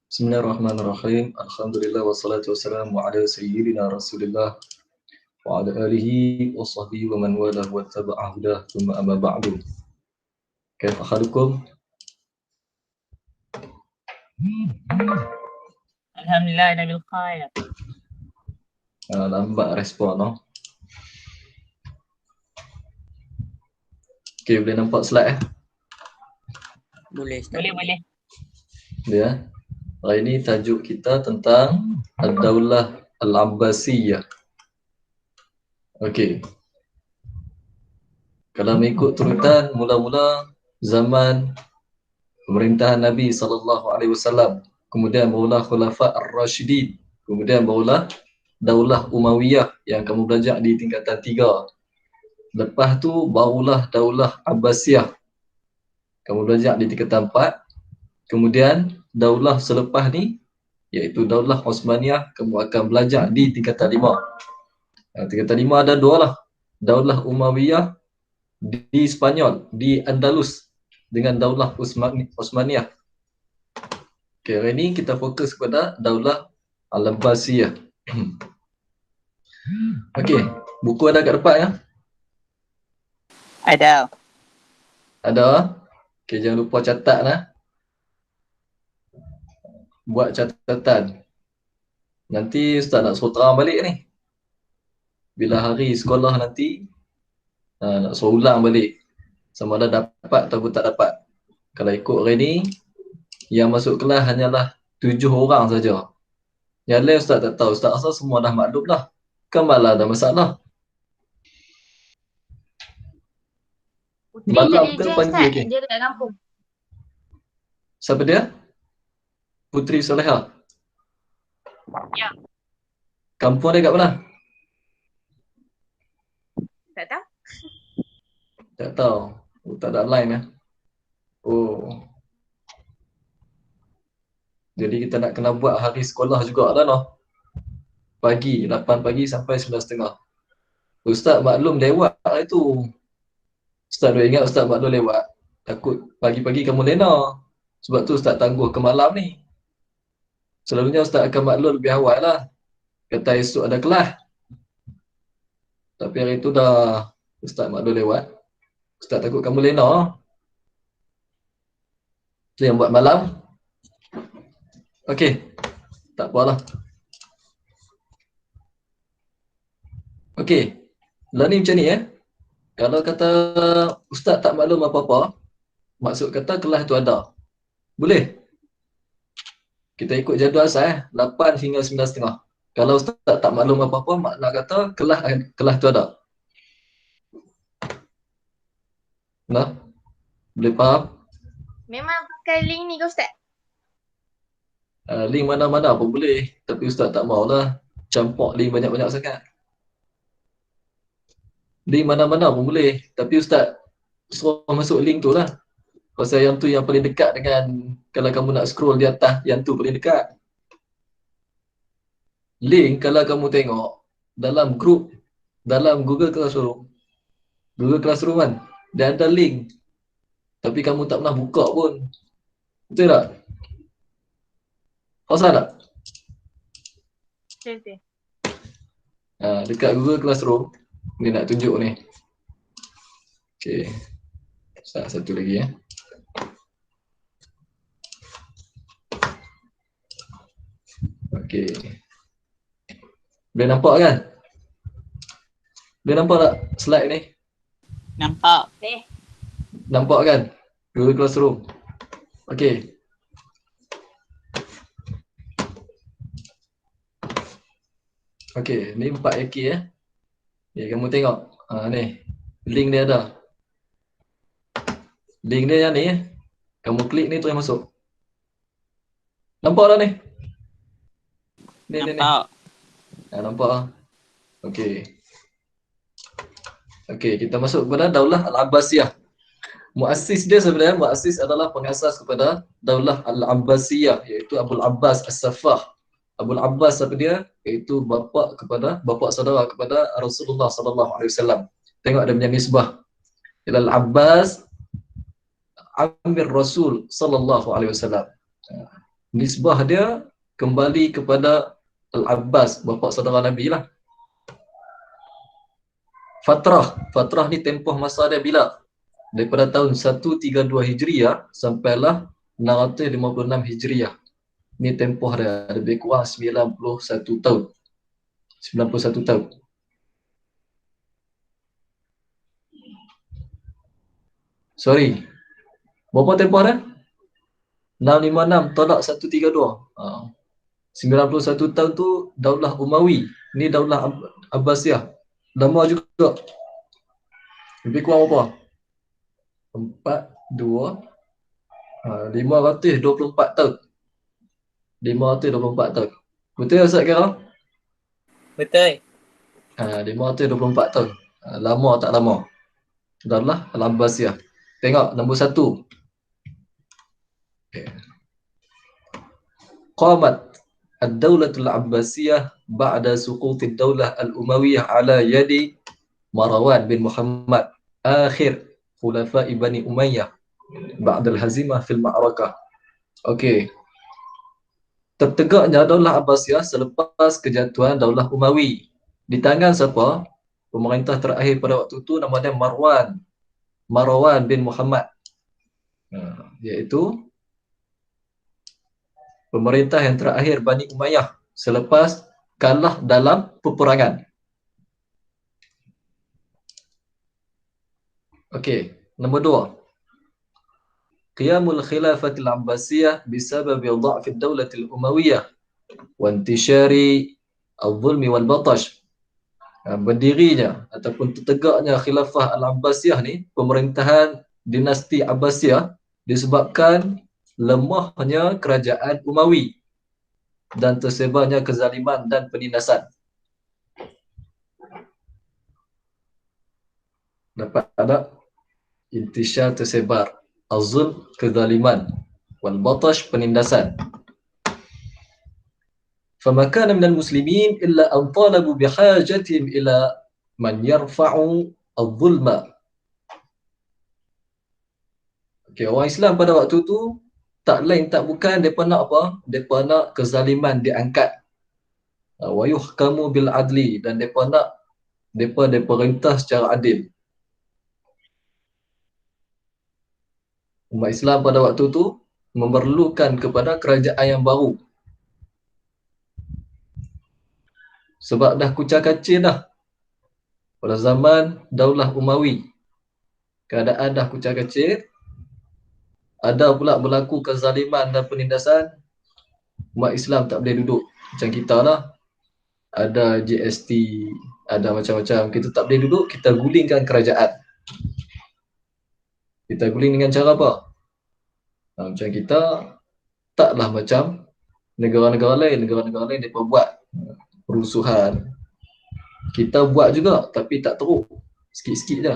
Bismillahirrahmanirrahim. Alhamdulillah wassalatu wassalamu ala sayyidina Rasulillah wa ala alihi wa sahbihi wa man walah wa tabi'a hudah thumma amma ba'du. Kaifa halukum? Alhamdulillah ina bil khair. Lambat respon no. Okay, boleh nampak slide Boleh, Ustaz. Boleh. Ya. Hari ini tajuk kita tentang Ad-Daulah Al-Abbasiyah. Okey. Kalau mengikut turutan mula-mula zaman pemerintahan Nabi SAW, kemudian barulah Khulafa Ar-Rashidin, kemudian barulah Daulah Umayyah yang kamu belajar di tingkatan 3. Lepas tu barulah Daulah Abbasiyah, kamu belajar di tingkatan 4. Kemudian daulah selepas ni iaitu Daulah Osmaniyah, kamu akan belajar di tingkatan 5. Tingkatan 5 ada 2 lah. Daulah Umayyah di Spanyol, di Andalus, dengan Daulah Osmaniyah. Okay, hari ni kita fokus kepada Daulah Al-Abbasiyah. Okey, buku ada kat depan ya? Ada. Ada. Okey, jangan lupa catat lah. Buat catatan. Nanti Ustaz nak suruh terang balik ni. Bila hari sekolah nanti, nak suruh ulang balik. Sama ada dapat atau tak dapat. Kalau ikut hari ni, yang masuk kelas hanyalah 7 orang saja. Yang lain Ustaz tak tahu. Ustaz rasa semua dah maklum dah. Kan malah ada masalah. Putri Malam jadi ke je pagi Ustaz, ke? dia dekat kampung. Siapa dia? Putri Soleha. Ya. Kampung dia kat mana? Tak tahu? Tak tahu. Oh, tak ada line ya. Oh. Jadi kita nak kena buat hari sekolah juga lah noh. Pagi, 8 pagi sampai 9.30. Ustaz maklum lewat itu. Ustaz dah ingat Ustaz maklum lewat. Takut pagi-pagi kamu lena. Sebab tu Ustaz tangguh ke malam ni. Selalunya Ustaz akan maklum lebih awal lah. Kata esok ada kelas. Tapi hari tu dah Ustaz maklum lewat. Ustaz takut kamu lena. Tu yang buat malam. Okey. Tak apalah. Okey. Lah ni macam ni Kalau kata Ustaz tak maklum apa-apa, maksud kata kelas tu ada. Boleh? Kita ikut jadual asal 8 hingga 9.30. Kalau Ustaz tak maklum apa-apa, makna kata kelas tu ada. Nah? Boleh faham? Memang pakai link ni ke Ustaz? Link mana-mana pun boleh. Tapi Ustaz tak maulah campur link banyak-banyak sangat. Link mana-mana pun boleh. Tapi Ustaz suruh masuk link tu lah. Pasal yang tu yang paling dekat dengan, kalau kamu nak scroll di atas, yang tu paling dekat. Link kalau kamu tengok dalam grup, dalam Google Classroom kan, dia ada link. Tapi kamu tak pernah buka pun. Betul tak? Pasal tak? Betul. Dekat Google Classroom, ni nak tunjuk ni. Okay. Satu lagi Okay. Boleh nampak kan? Boleh nampak tak slide ni? Nampak. Nampak kan? Google Classroom. Okay. Okay, ni 4 AK Okay, kamu tengok. Ni. Link dia ada. Link dia yang ni Kamu klik ni terus masuk. Nampak tak ni? Ni. Nampak. Nampak. Okey. Okey, kita masuk kepada Daulah Al-Abbasiyah. Muassis dia sebenarnya, muassis adalah pengasas kepada Daulah Al-Abbasiyah, iaitu Abul Abbas As-Saffah. Abul Abbas apa dia? Iaitu bapa saudara kepada Rasulullah sallallahu alaihi wasallam. Tengok dia punya nisbah. Ilal Abbas Amir Rasul sallallahu alaihi wasallam. nisbah dia kembali kepada Al-Abbas, bapa saudara Nabi lah. Fatrah ni tempoh masa dia bila? Daripada tahun 132 Hijriah sampailah 656 Hijriah. Ni tempoh dia lebih kurang 91 tahun. 91 tahun. Sorry. Berapa tempoh dia? 656 tolak 132. 91 tahun tu Daulah Umawi. Ni Daulah Abbasiyah. Lama juga. Lebih kurang berapa? 524 tahun. 524 tahun. Betul Ustaz kira? Betul. 524 tahun. Lama tak lama. Daulah Al-Abbasiyah. Tengok nombor 1. Qamat ad-Daulatul Abbasiyah ba'da suquti ad-Daulah al-Umayyah ala yadi Marwan bin Muhammad akhir khulafa'i Bani Umayyah ba'da al-hazimah fil ma'rakah. Okey. Tertegaknya Daulah Abbasiyah selepas kejatuhan Daulah Umawi. Di tangan siapa? Pemerintah terakhir pada waktu itu nama dia Marwan bin Muhammad. Iaitu pemerintah yang terakhir Bani Umayyah selepas kalah dalam peperangan. Okey, nombor 2. Qiyamul khilafatil Abbasiyah bisabab dha'fi ad-Daulah al-Umayyah wa intishari al-zulmi wal batash. Berdirinya ataupun tertegaknya khilafah Al-Abbasiyah ni, pemerintahan dinasti Abbasiyah, disebabkan lemahnya kerajaan Umawi dan tersebarnya kezaliman dan penindasan. Dapat ada intishar tersebar, az-zulm kezaliman, wal batash penindasan. فما كان من المسلمين إلا أن طالبوا بحاجتهم إلى من يرفع الظلم. Okay, orang Islam pada waktu tu tak lain tak bukan mereka nak apa? Mereka nak kezaliman diangkat. Wa yuhkamu bil adli, dan mereka nak mereka diperintah secara adil. Umat Islam pada waktu tu memerlukan kepada kerajaan yang baru. Sebab dah kucak-kacir dah pada zaman Daulah Umawi. Keadaan dah kucak-kacir, ada pula berlaku kezaliman dan penindasan. Umat Islam tak boleh duduk macam kita lah. Ada GST, ada macam-macam. Kita tak boleh duduk, kita gulingkan kerajaan. Kita guling dengan cara apa? Macam kita taklah macam negara-negara lain. Negara-negara lain mereka buat perusuhan. Kita buat juga tapi tak teruk. Sikit-sikit je.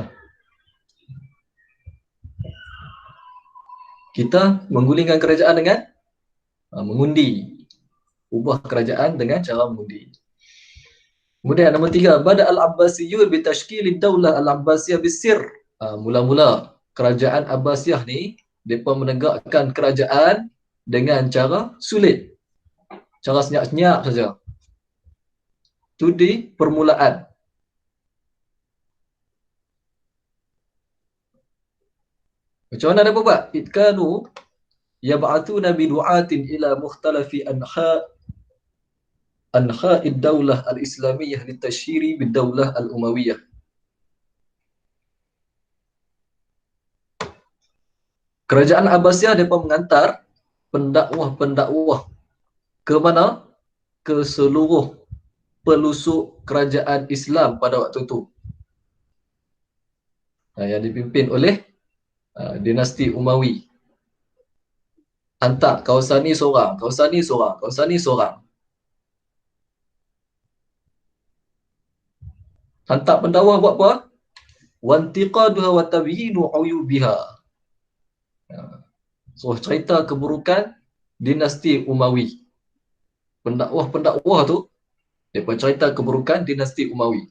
Kita menggulingkan kerajaan dengan mengundi. Ubah kerajaan dengan cara mengundi. Kemudian nombor 3, Bada al-Abbasiyun bitashkilid daulah al-Abbasiyah bisir. Mula-mula kerajaan Abbasiyah ni mereka menegakkan kerajaan dengan cara sulit. Cara senyap-senyap saja. Itu di permulaan. Macam mana dia buat? Itkanu yab'athuna bi du'atin ila mukhtalafi anha'id daulah al-Islamiyah litashhiri bid daulah al-Umayyah. Kerajaan Abbasiyah mereka mengantar pendakwah-pendakwah ke mana? Ke seluruh pelusuk kerajaan Islam pada waktu itu. Yang dipimpin oleh dinasti Umawi. Hantar kawasan ni seorang, kawasan ni seorang, kawasan ni seorang. Hantar pendakwah buat apa? Wantiqaduha wa tabyinu uyubiha. So cerita keburukan dinasti Umawi. Pendakwah-pendakwah tu mereka cerita keburukan dinasti Umawi.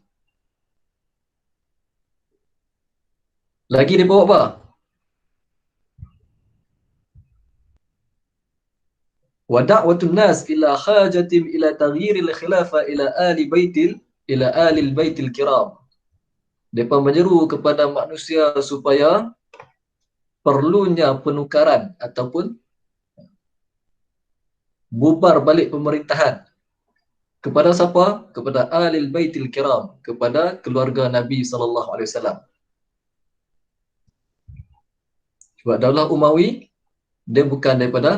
Lagi dia buat apa? wa da'watun nas ila hajatin ila taghyiril khilafah ila alil baitil kiram. Mereka menyeru kepada manusia supaya perlunya penukaran ataupun bubar balik pemerintahan. Kepada siapa? Kepada alil baitil kiram, kepada keluarga Nabi sallallahu alaihi wasallam. Sebab Daulah Umawi dia bukan daripada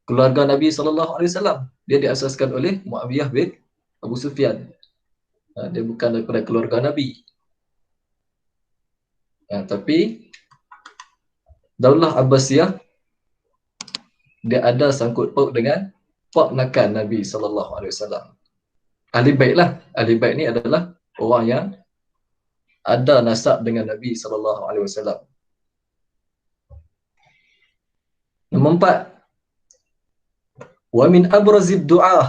keluarga Nabi sallallahu alaihi wasallam. Dia diasaskan oleh Muawiyah bin Abu Sufyan. Dia bukan daripada keluarga Nabi. Tapi Daulah Abbasiyah dia ada sangkut paut dengan ponakan Nabi sallallahu alaihi wasallam. Ahli bait lah. Ahli bait ni adalah orang yang ada nasab dengan Nabi sallallahu alaihi wasallam. Nombor 4. Wa min abrazid du'ah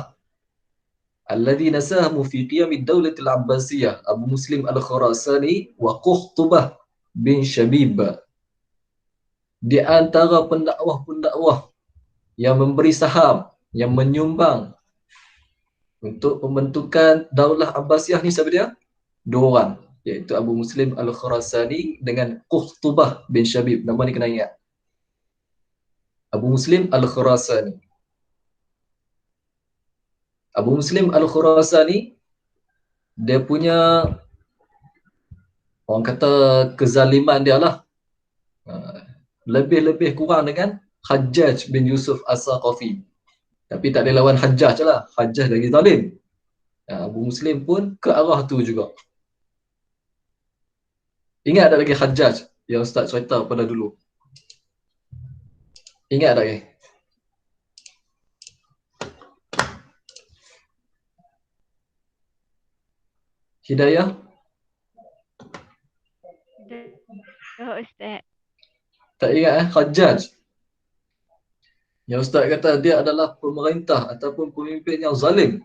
alladhina sahamu fi qiyam ad-daulah al-Abbasiyah Abu Muslim al-Khurasani wa Quhtubah bin Shabib. Di antara pendakwah-pendakwah yang memberi saham, yang menyumbang untuk pembentukan Daulah Abbasiyah ni siapa dia? 2 orang, iaitu Abu Muslim al-Khurasani dengan Quhtubah bin Shabib. Nama ni kena ingat. Abu Muslim al-Khurasani. Abu Muslim al-Khurasani dia punya orang kata kezaliman dia lah lebih kurang dengan Hajjaj bin Yusuf As-Saqafi. Tapi tak ada lawan Hajjaj lah. Hajjaj lagi zalim. Abu Muslim pun ke arah tu juga. Ingat tak lagi Hajjaj yang Ustaz cerita pada dulu? Ingat tak lagi? Hidayah? Oh, Ustaz. Tak ingat Hajjaj? Yang Ustaz kata dia adalah pemerintah ataupun pemimpin yang zalim.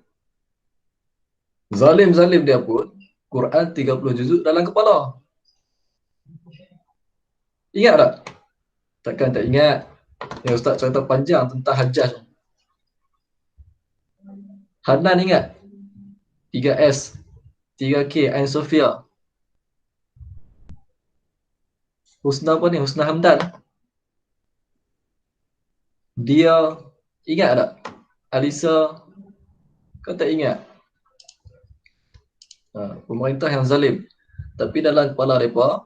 Zalim-zalim dia pun Quran 30 juzuk dalam kepala. Ingat tak? Takkan tak ingat. Yang Ustaz cerita panjang tentang Hajjaj. Hanan ingat? 3S, 3K, Ain Sofia. Husna apa ni? Husna Hamdan. Dia ingat tak? Alisa, kau tak ingat? Pemerintah yang zalim. Tapi dalam kepala mereka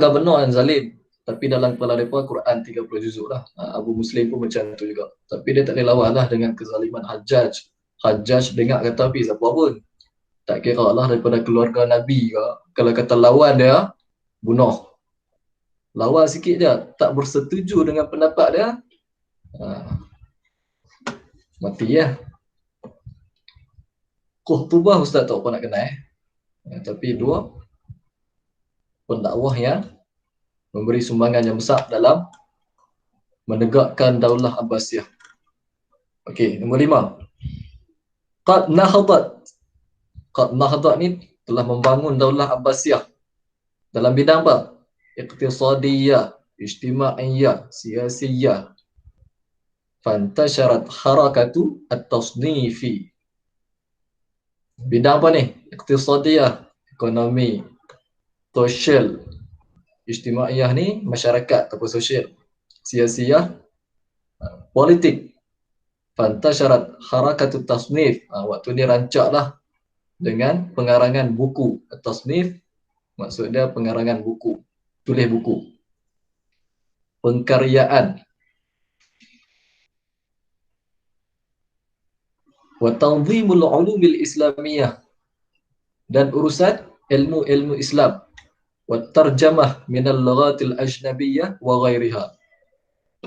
governor yang zalim. Tapi dalam kepala mereka Quran 30 juzuk lah. Abu Muslim pun macam tu juga. Tapi dia tak boleh lawan lah dengan kezaliman Hajjaj. Hajjaj dengar kata api siapa pun. Tak kira lah daripada keluarga Nabi ke. Kalau kata lawan dia, bunuh. Lawan sikit dia, tak bersetuju dengan pendapat dia, mati ya. Quhtubah Ustaz tak apa nak kenal. Tapi 2 pendakwah yang memberi sumbangan yang besar dalam menegakkan Daulah Abbasiyah. Okey, nombor 5. Qad nahdat ni telah membangun Daulah Abbasiyah dalam bidang apa? Iqtisadiyah, ijtimaiyah, siyasiyah. Fantasharat harakatu at-tasnifi. Bidang apa ni? Iqtisadiyah, ekonomi, sosial. Ijtimaiyah ni masyarakat atau sosial. Siyasiyah, politik. Fantasharat harakatu tasnif. Waktu ni rancaklah dengan pengarangan buku. Tasnif maksud dia pengarangan buku, tulis buku. Pengkaryaan. Wa tanzimul ulumil islamiyah, dan urusan ilmu-ilmu Islam. Wa tarjamah minal lughatil ajnabiyyah wa ghairiha,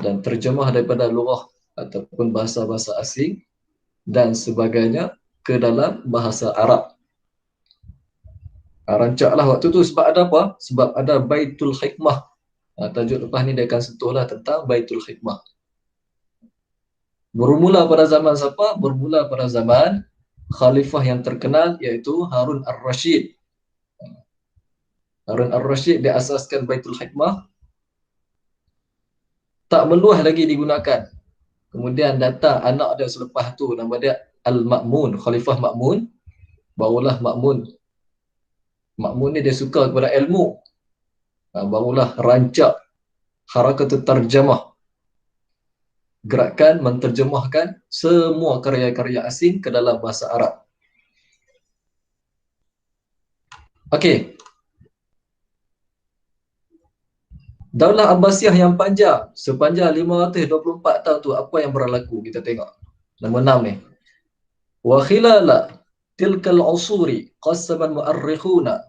dan terjemah daripada lughah ataupun bahasa-bahasa asing dan sebagainya ke dalam bahasa Arab. Rancaklah waktu tu sebab ada apa? Sebab ada Baitul Hikmah. Tajuk lepas ni dia akan sentuhlah tentang Baitul Hikmah. Bermula pada zaman siapa? Bermula pada zaman khalifah yang terkenal iaitu Harun Ar-Rasyid. Harun Ar-Rasyid dia asaskan Baitul Hikmah. Tak meluas lagi digunakan. Kemudian datang anak dia selepas tu, nama dia Al-Ma'mun, Khalifah Ma'mun. Barulah Ma'mun. Ma'mun ni dia suka kepada ilmu. Barulah rancak harakatul tarjamah. Gerakan menterjemahkan semua karya-karya asing ke dalam bahasa Arab. Okey. Daulah Abbasiyah yang panjang, sepanjang 524 tahun tu, apa yang berlaku? Kita tengok. Nombor 6 ni. Wa khilala tilkal usuri qassama al-mu'arrikhuna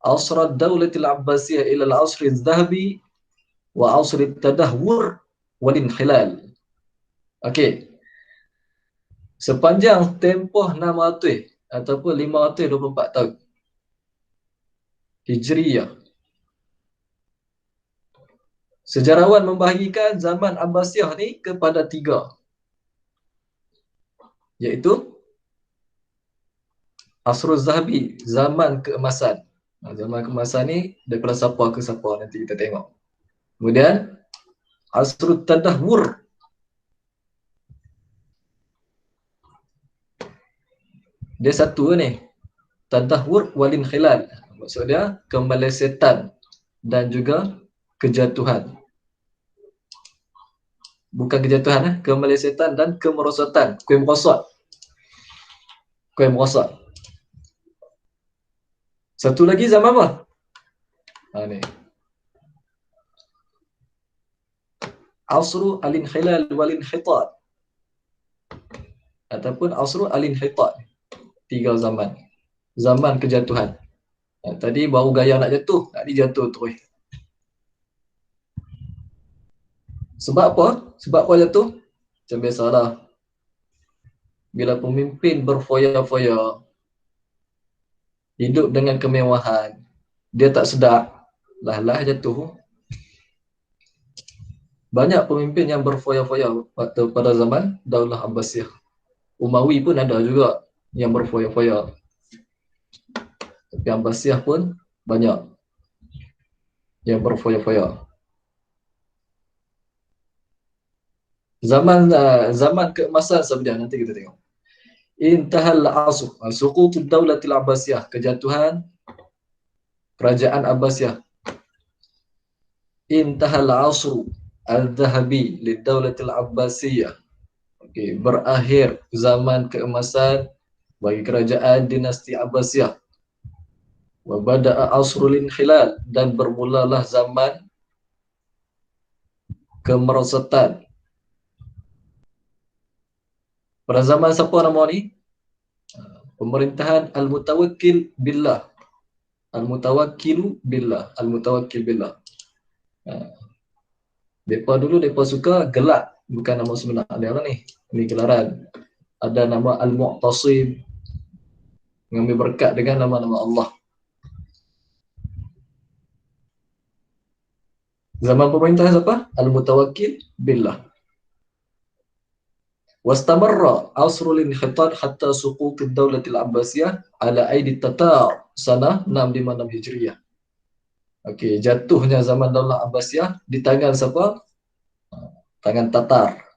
asr ad-daulah al-Abbasiyah ila al-asr al-dhahabi wa asr at-tadahwur wal inhilal. Okey. Sepanjang tempoh 600 ataupun 524 tahun Hijriyah, sejarawan membahagikan zaman Abbasiyah ni kepada 3, iaitu Asrul Zahabi, zaman keemasan. Zaman keemasan ni daripada siapa ke siapa nanti kita tengok. Kemudian Asrul Tadahwur, dia satu ni, Tadahwur walin khilal, maksud dia kemelesetan dan juga kejatuhan. Bukan kejatuhan, kemelesetan dan kemerosotan. Kuih merosot. Satu lagi zaman apa? Ni. Asru al-inhilal wal-inhitat. Ataupun asru al-inhitat. 3 zaman. Zaman kejatuhan. Tadi baru gaya nak jatuh, nak dijatuh terus. Sebab apa? Sebab apa jatuh? Macam biasalah. Bila pemimpin berfoya-foya, hidup dengan kemewahan, dia tak sedar, lah jatuh. Banyak pemimpin yang berfoya-foya pada zaman Daulah Abbasiyah. Umawi pun ada juga yang berfoya-foya. Tapi Abbasiyah pun banyak yang berfoya-foya. Zaman keemasan sebenarnya nanti kita tengok. Intahal asr, suqutud daulatil Abbasiyah, kejatuhan kerajaan Abbasiyah. Intahal asru al-dhahabi lidaulatil Abbasiyah. Okey, berakhir zaman keemasan bagi kerajaan dinasti Abbasiyah. Wa bada'a asrul inhilal, dan bermulalah zaman kemerosotan. Pada zaman siapa nama ni? Pemerintahan Al-Mutawakkil Billah. Al-Mutawakkilu Billah. Al-Mutawakkil Billah. Mereka dulu mereka suka gelar, bukan nama sebenar dia lah ni. Ini gelaran. Ada nama Al-Mu'tasim, mengambil berkat dengan nama-nama Allah. Zaman pemerintahan siapa? Al-Mutawakkil Billah. Wastamarra asrul inhitat hatta suqut ad-daulah al-Abbasiyah ala aidi Tatar sanah 656 Hijriyah. Okey, jatuhnya zaman Daulah Abbasiyah di tangan siapa? Tangan Tatar.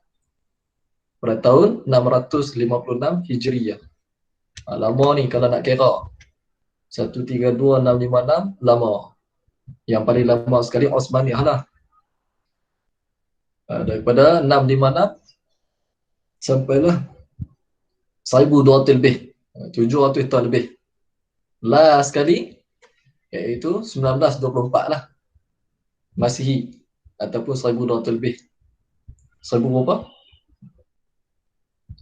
Pada tahun 656 Hijriyah. Lama ni kalau nak kira. 132656 lama. Yang paling lama sekali Osmaniyah lah. Daripada 656 sampailah 1200 lebih, 700 tahun lebih. Last sekali iaitu 1924 lah Masihi, ataupun 1200 lebih. 1000 berapa?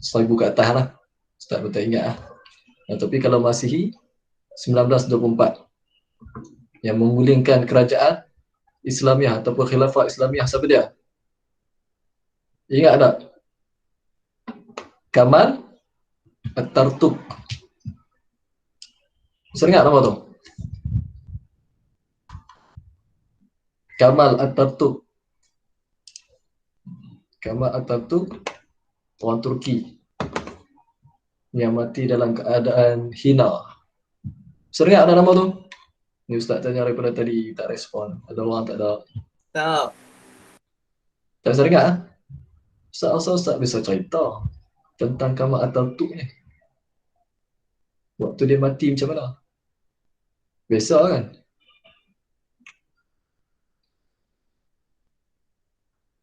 1000 ke atas lah. Ustaz pun tak ingat lah. Tapi kalau Masihi 1924 yang menggulingkan kerajaan Islamiah ataupun khilafah Islamiah. Siapa dia? Ingat tak? Kamal At-Tartuk. Seringat nama tu? Kamal At-Tartuk. Kamal At-Tartuk, orang Turki yang mati dalam keadaan hina. Seringat ada nama tu? Ni Ustaz tanya daripada tadi, tak respon. Ada orang tak ada? Tak. Tak seringat? Ustaz bisa cerita tentang Kamal Atatürk ni. Waktu dia mati macam mana? Biasa kan?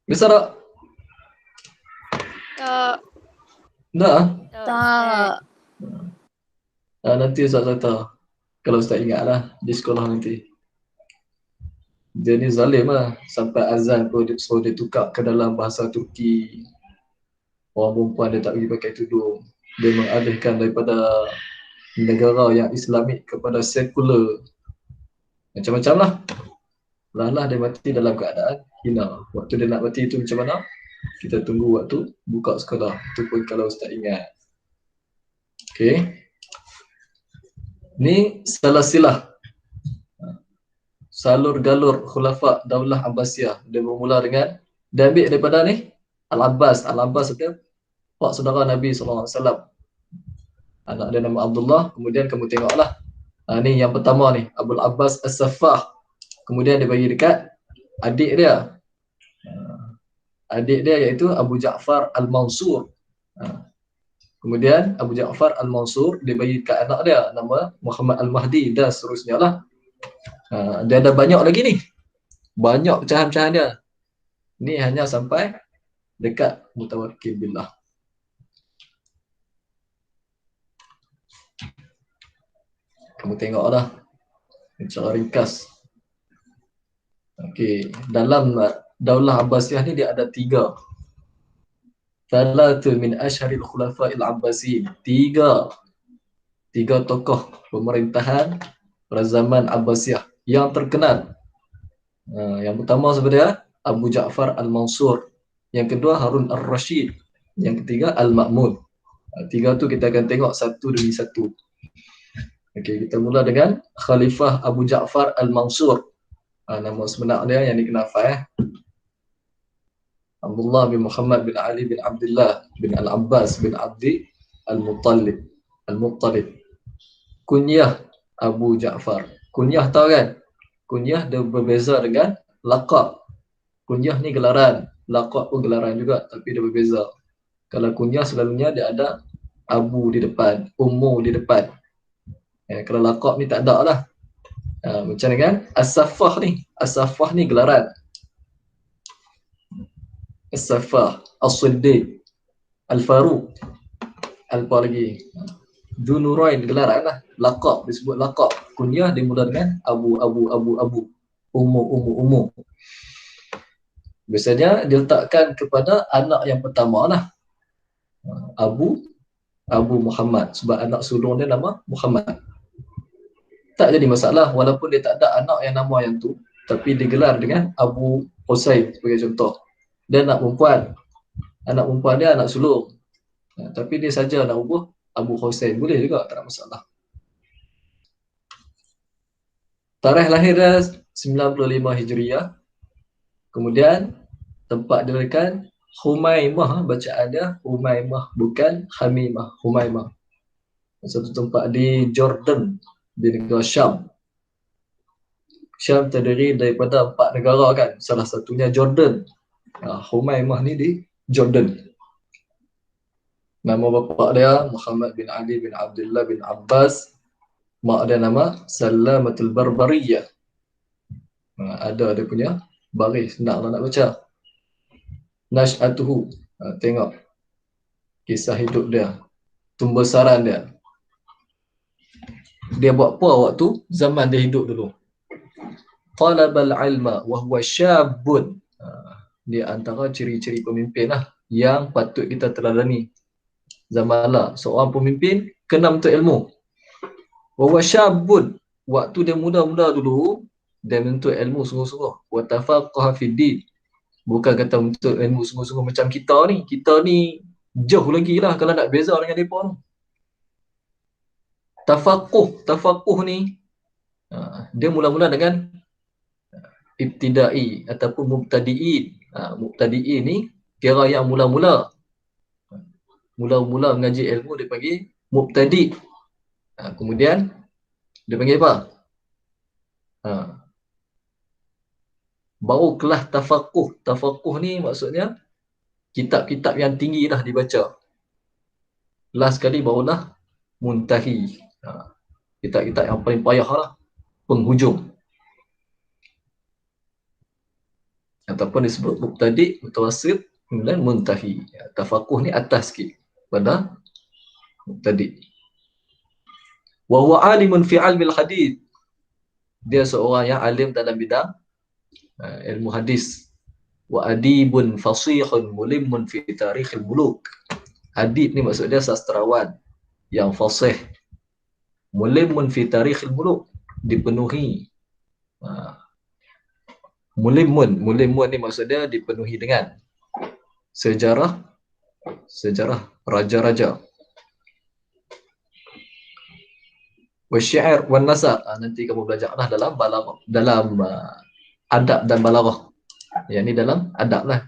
Bisa tak? Tak. Tak? Tak. Tak. Nanti Ustaz cerita. Kalau Ustaz ingat lah di sekolah nanti. Dia ni zalim lah. Sampai azan pun dia suruh dia tukar ke dalam bahasa Turki. Orang perempuan dia tak pergi pakai tudung. Dia mengalihkan daripada negara yang Islamik kepada sekular. Macam-macam lah. Lah dia mati dalam keadaan hina. Waktu dia nak mati tu macam mana? Kita tunggu waktu buka sekolah. Itu pun kalau Ustaz ingat. Okay. Ni salah silah. Salur galur khulafa Daulah Abbasiyah. Dia bermula dengan, dia ambil daripada ni, Al-Abbas. Al-Abbas itu pak saudara Nabi SAW. Anak dia nama Abdullah. Kemudian kamu tengoklah. Ni yang pertama ni, Abul Abbas As-Saffah. Kemudian dia bagi dekat adik dia. Adik dia iaitu Abu Ja'far Al-Mansur. Kemudian Abu Ja'far Al-Mansur dia bagi dekat anak dia nama Muhammad Al-Mahdi dan seterusnya lah. Dia ada banyak lagi ni. Banyak pecahan-pecahan dia. Ni hanya sampai dekat Mutawakkil Billah. Kamu tengoklah. Secara ringkas. Okey, dalam Daulah Abbasiyah ni dia ada 3. Thalatu min asyharil khulafa'il Abbasiyin. 3 tokoh pemerintahan pada zaman Abbasiyah yang terkenal. Yang pertama sebenarnya Abu Ja'far Al-Mansur. Yang kedua Harun Ar-Rashid. Yang ketiga Al-Ma'mun. 3 tu kita akan tengok satu demi satu. Okey, kita mula dengan Khalifah Abu Ja'far Al-Mansur. Nama sebenar dia yang dikenal Abdullah bin Muhammad bin Ali bin Abdullah bin Al-Abbas bin Abdi Al-Muttalib. Al-Muttalib. Kunyah Abu Ja'far. Kunyah tahu kan? Kunyah dia berbeza dengan laqab. Kunyah ni gelaran. Laqab pun gelaran juga tapi dia berbeza. Kalau kunyah selalunya dia ada Abu di depan, Ummu di depan. Kalau laqab ni tak ada lah. Macam dengan As-Saffah ni. As-Saffah ni gelaran. As-Saffah, As-Siddiq, Al-Faruq, apa lagi? Dunurain gelaran lah. Laqab disebut laqab. Kunyah dimula dengan Abu. Ummu. Biasanya diletakkan kepada anak yang pertama lah. Abu Muhammad. Sebab anak sulung dia nama Muhammad. Tak jadi masalah walaupun dia tak ada anak yang nama yang tu. Tapi digelar dengan Abu Husain sebagai contoh. Dia anak perempuan. Anak perempuan dia anak sulung. Tapi dia saja nak ubah Abu Husain. Boleh juga, tak ada masalah. Tarikh lahir dia 95 Hijriah. Kemudian tempat dilahirkan Humaimah, bacaan dia Humaimah, bukan Hamimah. Humaimah. Satu tempat di Jordan, di negara Syam. Syam terdiri daripada 4 negara kan. Salah satunya Jordan. Humaimah ni di Jordan. Nama bapa dia Muhammad bin Ali bin Abdullah bin Abbas. Mak dia nama Salamatul Barbariyah. Ada dia punya baris, senang nak baca. Nash'atuhu. Tengok kisah hidup dia, pembesaran dia. Dia buat apa waktu zaman dia hidup dulu? Talabal ilma wa huwa syabun. Dia antara ciri-ciri pemimpin lah yang patut kita teladani. Zaman lah, seorang pemimpin kena menuntut ilmu. Wa huwa syabun. Waktu dia muda-muda dulu, dia menuntut ilmu sungguh-sungguh. Wa tafaqaha fid din. Bukan kata menuntut ilmu sungguh-sungguh macam kita ni. Kita ni jauh lagi lah kalau nak beza dengan mereka ni. Tafaquh ni dia mula-mula dengan ibtidai ataupun mubtadi'in. Mubtadi'in ni kira yang mula-mula mengaji ilmu dia panggil mubtadi'. Kemudian dia panggil apa? Baru kelas tafaquh. Tafaquh ni maksudnya kitab-kitab yang tinggi dah dibaca. Last kali barulah muntahi. Kitab-kitab yang paling payah lah, penghujung. Ataupun disebut mubtadi, mutawassit, kemudian muntahi. Tafakuh ni atas sikit pada mubtadi. Wa huwa alimun fi ilmil hadith. Dia seorang yang alim dalam bidang ilmu hadis. Wa adibun fasihun mulimmun fi tarikhil muluk. Adib ni maksud dia sastrawan yang fasih. Mulimmun fi tarikhil muluk, dipenuhi. Mulimun ni maksud dia dipenuhi dengan sejarah raja-raja. Wasyair wan nasar, nanti kamu belajarlah dalam balaghah, dalam adab dan balaghah. Yang ni dalam adab lah.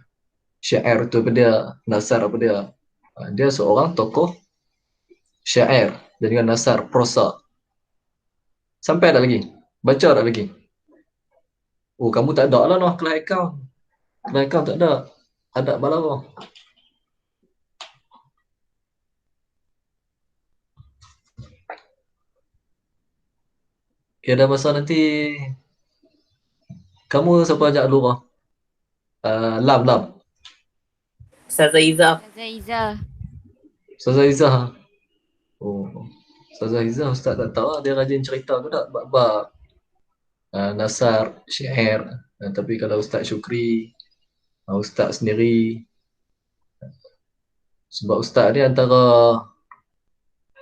Syair tu apa dia, nasar apa dia. Dia seorang tokoh syair dan dengan nasar prosa. Sampai tak lagi? Baca tak lagi? Oh, kamu tak ada lah noh kelas account. Kelas account tak ada. Adab balaghah. Ya dah masa nanti kamu siapa ajak dulu kah? Lam. Ustazah Izzah. Zaiza. Ustazah Izzah. Oh. Ustazah Izzah Ustaz tak tahu dia rajin cerita ke tak bab nasar, syair. Tapi kalau Ustaz Syukri, Ustaz sendiri, sebab Ustaz ni antara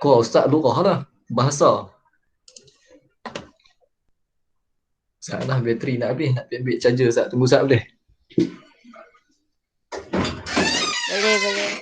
Ustaz lurah lah bahasa. Salah bateri nak habis, nak ambil charger Ustaz. Tunggu Ustaz boleh? Boleh.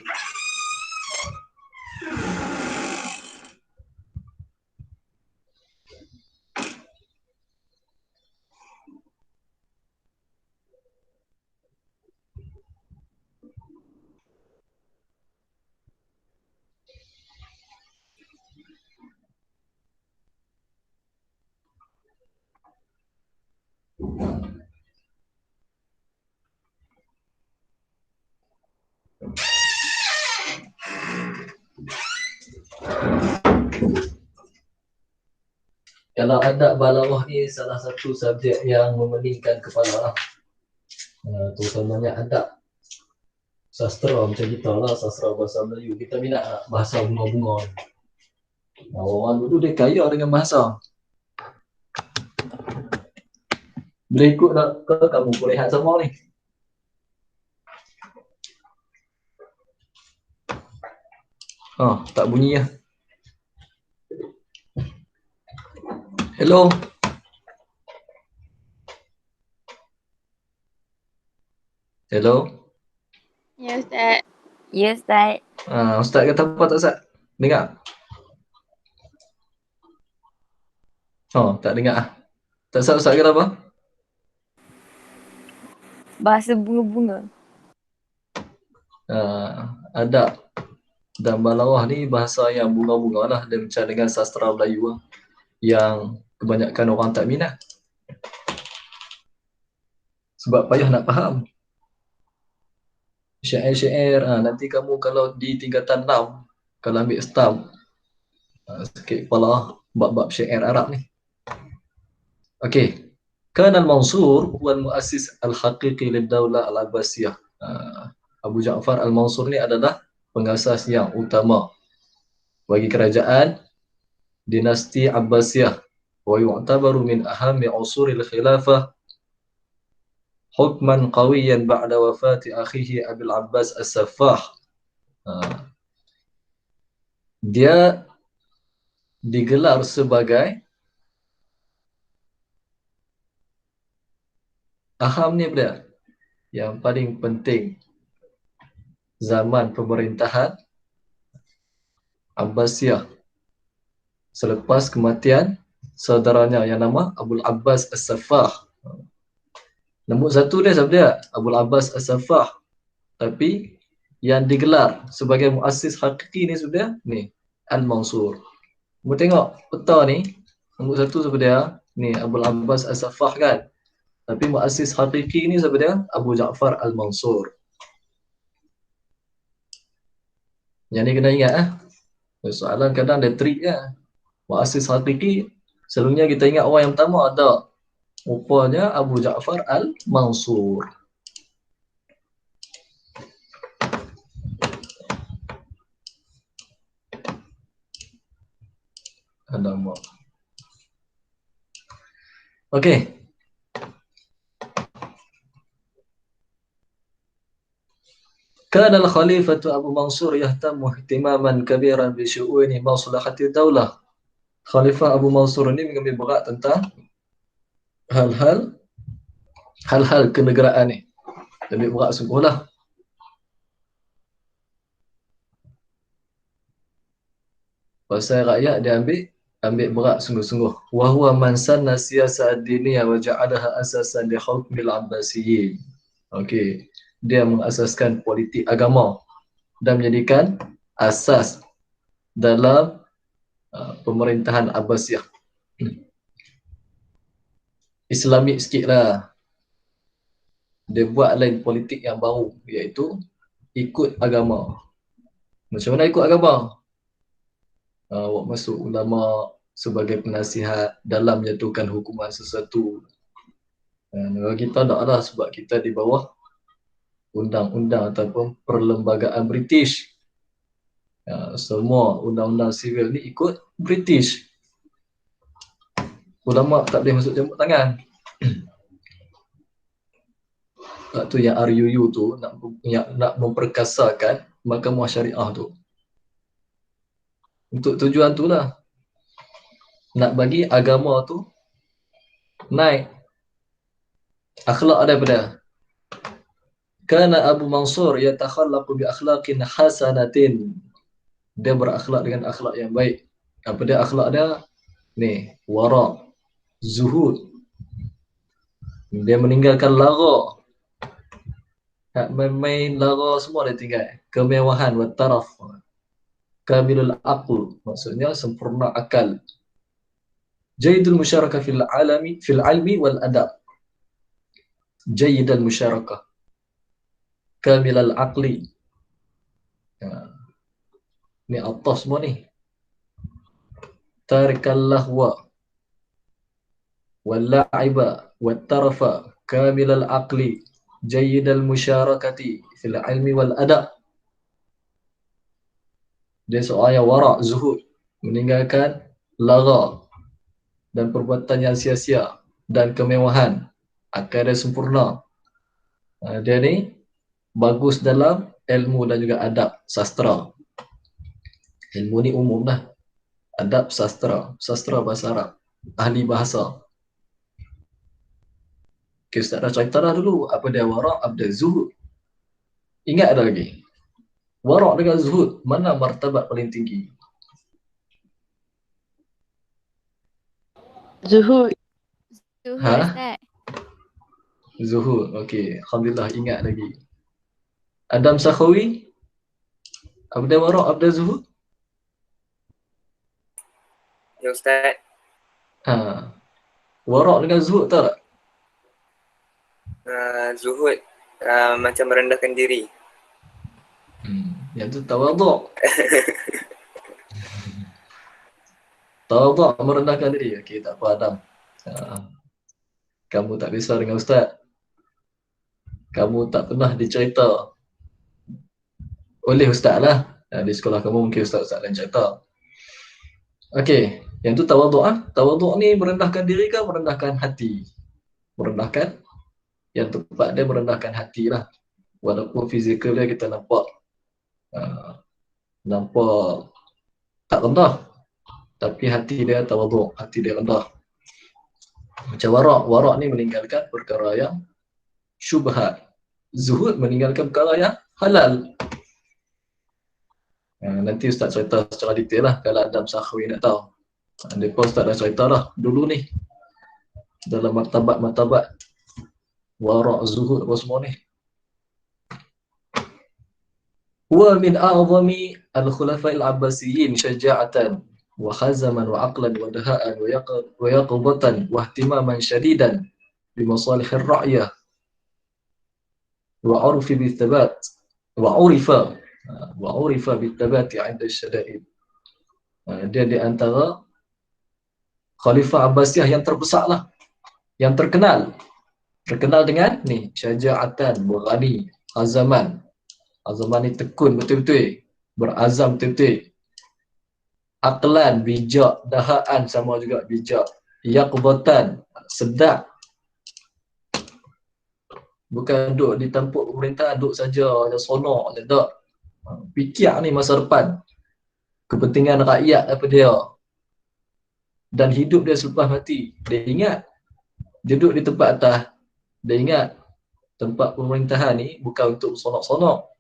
Kalau adab balaghah ni salah satu subjek yang memeningkan kepala lah. Terutamanya adab sastra macam kita lah, sastra bahasa Melayu. Kita minat bahasa bunga-bunga. Orang dulu dia kaya dengan bahasa. Boleh ikut tak ke kamu kulihat sama ni? Tak bunyi lah. Hello. Hello. Ya Ustaz. Ya, Ustaz. Ustaz kata apa tak Ustaz? Dengar? Tak dengar ah. Tak Ustaz kata apa? Bahasa bunga-bunga. Adab dan balaghah ni bahasa yang bunga-bunga lah. Dia macam dengan sastra Melayu lah, yang kebanyakan orang tak minat. Sebab payah nak faham. Syair-syair, nanti kamu kalau di tingkatan 6, kalau ambil stam, sikit kepala bab-bab syair Arab ni. Okey. Kana al-Mansur huwa al-muassis al-haqiqi lid-daulah al-Abbasiyah. Abu Ja'far al-Mansur ni adalah pengasas yang utama bagi kerajaan dinasti Abbasiyah. Wa yu'tabaru min ahammi usuril khilafah hukman qawiyan ba'da wafati akhihi Abil Abbas as-Saffah. Dia digelar sebagai aham ni apa? Yang paling penting zaman pemerintahan Abbasiyah selepas kematian saudaranya yang nama Abul Abbas as-Saffah. Nombor satu dia siapa dia? Abul Abbas as-Saffah. Tapi yang digelar sebagai muassis hakiki ni sebenarnya ni Al-Mansur. Kamu tengok peta ni, nombor satu siapa dia? Ni Abul Abbas as-Saffah kan. Tapi muassis hakiki ni siapa dia? Abu Ja'far al-Mansur. Yang ni kena ingat soalan kadang ada trik Muassis hakiki, selalunya kita ingat orang yang pertama ada. Rupanya Abu Ja'far Al-Mansur. Alamak. Okey. Kana al-khalifatu Abu Mansur yahtamu ihtimaman kabiran bi syu'uni maslahati daulah. Khalifah Abu Mansur ini mengambil berat tentang hal-hal kenegaraan ni. Ambil berat sungguhlah. Pasal rakyat dia ambil berat sungguh-sungguh. Wa huwa man sanna siyasa ad-diniyah wa ja'alaha asasan li hukmil Abbasiyyin. Okey. Dia mengasaskan politik agama dan menjadikan asas dalam pemerintahan Abbasiyah. Islamik sikit lah. Dia buat lain politik yang baru, iaitu ikut agama. Macam mana ikut agama? Awak masuk ulama sebagai penasihat dalam menjatuhkan hukuman sesuatu. Negara kita tak ada sebab kita di bawah undang-undang ataupun perlembagaan British. Semua undang-undang sivil ni ikut British. Ulama tak boleh masuk campur tangan. Tu yang RUU tu nak memperkasakan mahkamah syariah tu. Untuk tujuan tu lah. Nak bagi agama tu naik. Akhlak daripada. Kana Abu Mansur yatakhallaqu bi akhlaqin hasanatin. Dia berakhlak dengan akhlak yang baik. Apa dia akhlak dia? Ni, wara', zuhud. Dia meninggalkan lara. Hak main lara semua dia tinggal. Kemewahan wa taraf. Kamilul aql, maksudnya sempurna akal. Jayyidul musyarakah fil ilmi wal adab. Jayyidul musyarakah. Kamilul aqli. Ni atas semua ni. Tarikal lahwa wal la'iba wat tarafa kamilul aqli jayyidul musyarakati fil ilmi wal adab. Dia seorang yang wara', zuhud, meninggalkan lara dan perbuatan yang sia-sia dan kemewahan. Akal dia sempurna. Dia ni bagus dalam ilmu dan juga adab, sastra. Ilmu ni umum lah. Adab, sastra. Sastra bahasa Arab. Ahli bahasa. Okay, Ustaz dah cerita dah dulu. Apa dia wara', apa dia zuhud. Ingat ada lagi? Wara' dengan zuhud, mana martabat paling tinggi? Zuhud. Zuhud, Ha? Ustaz. Zuhud, okey. Alhamdulillah ingat lagi. Adam Sakhawi, apa dia wara', apa dia zuhud? Ya Ustaz. Wara' dengan zuhud tahu tak? Zuhud macam merendahkan diri. Yang tu tawaduk. Tawaduk merendahkan diri. Okey, tak apa Adam. Kamu tak risau dengan Ustaz. Kamu tak pernah dicerita oleh Ustaz lah. Di sekolah kamu mungkin Ustaz-Ustaz lain cerita. Okey, yang tu tawaduk. Tawaduk ni merendahkan diri ke merendahkan hati? Merendahkan. Yang tepat dia merendahkan hati lah. Walaupun fizikal dia kita nampak tak rendah, tapi hati dia tawaduk, hati dia rendah. Macam wara' ni meninggalkan perkara yang syubhat. Zuhud meninggalkan perkara yang halal. Nanti Ustaz cerita secara detail lah kalau Adam Sakhawi nak tahu. Lepas Ustaz dah cerita lah dulu ni dalam martabat-martabat wara', zuhud apa semua ni. Wa min a'zami al-khulafa'il abbasiyyin syaja'atan wa khazaman wa aqlan wa daha'an wa yaqdatan wa ihtimaman shadidan bi masalihir ra'yah wa 'urfi bi thabat wa 'urifa Wa urifa bitabati 'inda syada'id. Dia di antara Khalifah Abbasiyah yang terbesar lah, yang terkenal dengan ni syaja'atan, berani, azaman. Azaman ni tekun betul-betul, berazam betul-betul. Aqlan, bijak, dahaan sama juga bijak. Yaqbatan, sedap. Bukan duduk di tampuk pemerintahan, duduk saja, sonok je, tak. Fikir ni masa depan. Kepentingan rakyat apa dia. Dan hidup dia selepas mati. Dia ingat, dia duduk di tempat atas. Dia ingat, tempat pemerintahan ni bukan untuk sonok-sonok.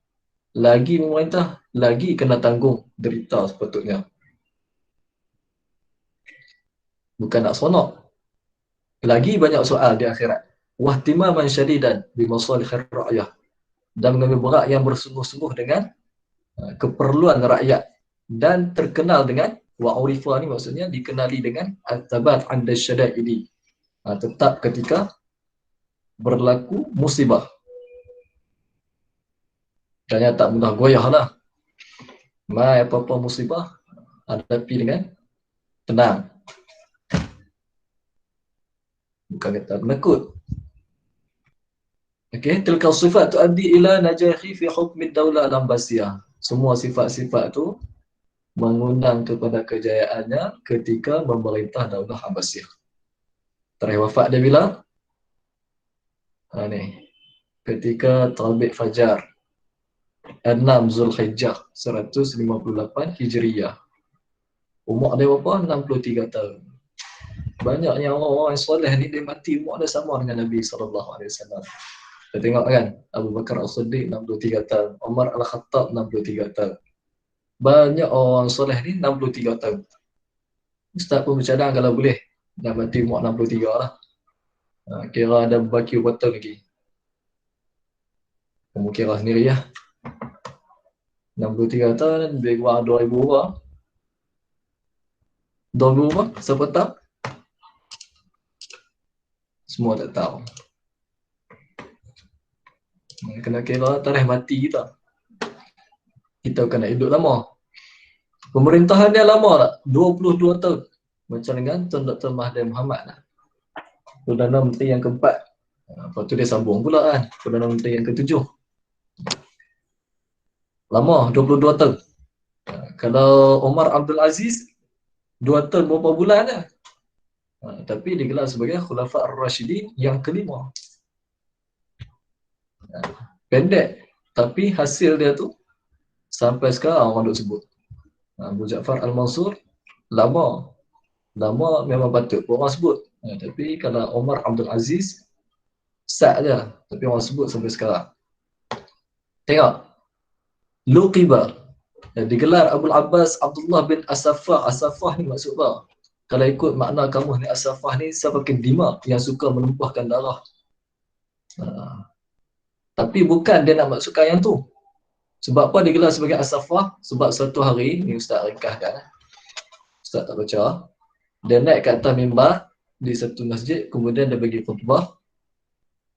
Lagi memerintah, lagi kena tanggung derita sepatutnya. Bukan nak sonok. Lagi banyak soal di akhirat. Wahtimaman syadidan bimasalihir ra'yah. Dan mengambil berat yang bersungguh-sungguh dengan keperluan rakyat. Dan terkenal dengan wa'urifa ni maksudnya dikenali dengan al-tabat 'inda syada'idi. Tetap ketika berlaku musibah. Maknanya tak mudah goyah lah. Mai apa-apa musibah hadapi dengan tenang. Bukan kata menakut. Okey, tilka sifat tuaddi ila najahi fi hukmi daulah al-Abbasiyah. Semua sifat-sifat tu mengundang kepada kejayaannya ketika memerintah Daulah Abbasiyah. Tarikh wafat dia bila? Ni. Ketika terbit fajar 6 Zulhijjah 158 Hijriyah. Umur dia berapa? 63 tahun. Banyaknya orang-orang yang soleh ni dia mati umur dia sama dengan Nabi SAW. Kita tengok kan, Abu Bakar As-Siddiq 63 tahun, Umar Al-Khattab 63 tahun. Banyak orang soleh ni 63 tahun. Ustaz pun bercadang kalau boleh dah mati umur 63 lah. Kira ada baki betul lagi. Kamu kira sendiri ya. 63 tahun lebih kurang 2000 orang. 2000 orang? Siapa tahu? Semua tak tahu. Kena kira tarikh mati kita. Kita kena hidup lama. Pemerintahan dia lama tak? 22 tahun. Macam dengan Tun Dr. Mahathir Mohamad lah. Perdana Menteri yang keempat. Lepas tu dia sambung pula kan. Perdana Menteri yang ketujuh. Lama, 22 tahun. Kalau Omar Abdul Aziz, 2 tahun berapa bulan dah. Tapi digelar sebagai Khulafa Ar-Rashidin yang kelima. Pendek. Tapi hasil dia tu sampai sekarang orang duk sebut. Abu Ja'far Al-Mansur lama memang patut orang sebut. Tapi kalau Omar Abdul Aziz sat je, tapi orang sebut sampai sekarang. Tengok. Luqiba digelar Abu Abbas Abdullah bin As-Saffah. As-Saffah ni maksud apa? Kalau ikut makna kamus ni, As-Saffah ni safakin dima, yang suka menumpahkan darah. Tapi bukan dia nak maksudkan yang tu. Sebab apa digelar sebagai As-Saffah? Sebab satu hari, ni Ustaz ringkaskan. Ustaz tak baca. Dia naik ke atas mimbar di satu masjid, kemudian dia bagi khutbah.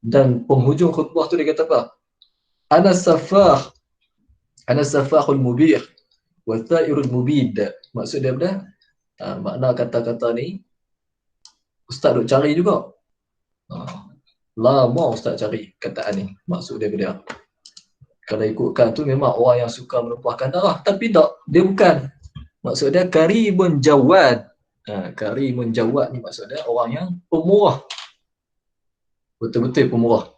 Dan penghujung khutbah tu dia kata apa? Ana Saffah. Ana Saffahul Mubir. Wa Thairul Mubid. Maksud dia apa? Makna kata-kata ni Ustaz duk cari juga. Lama Ustaz cari kataan ni. Maksud dia. Kalau ikutkan tu memang orang yang suka menumpahkan darah. Tapi tak, dia bukan. Maksud dia karimun jawad. Karimun jawad ni maksud dia orang yang pemurah. Betul-betul pemurah.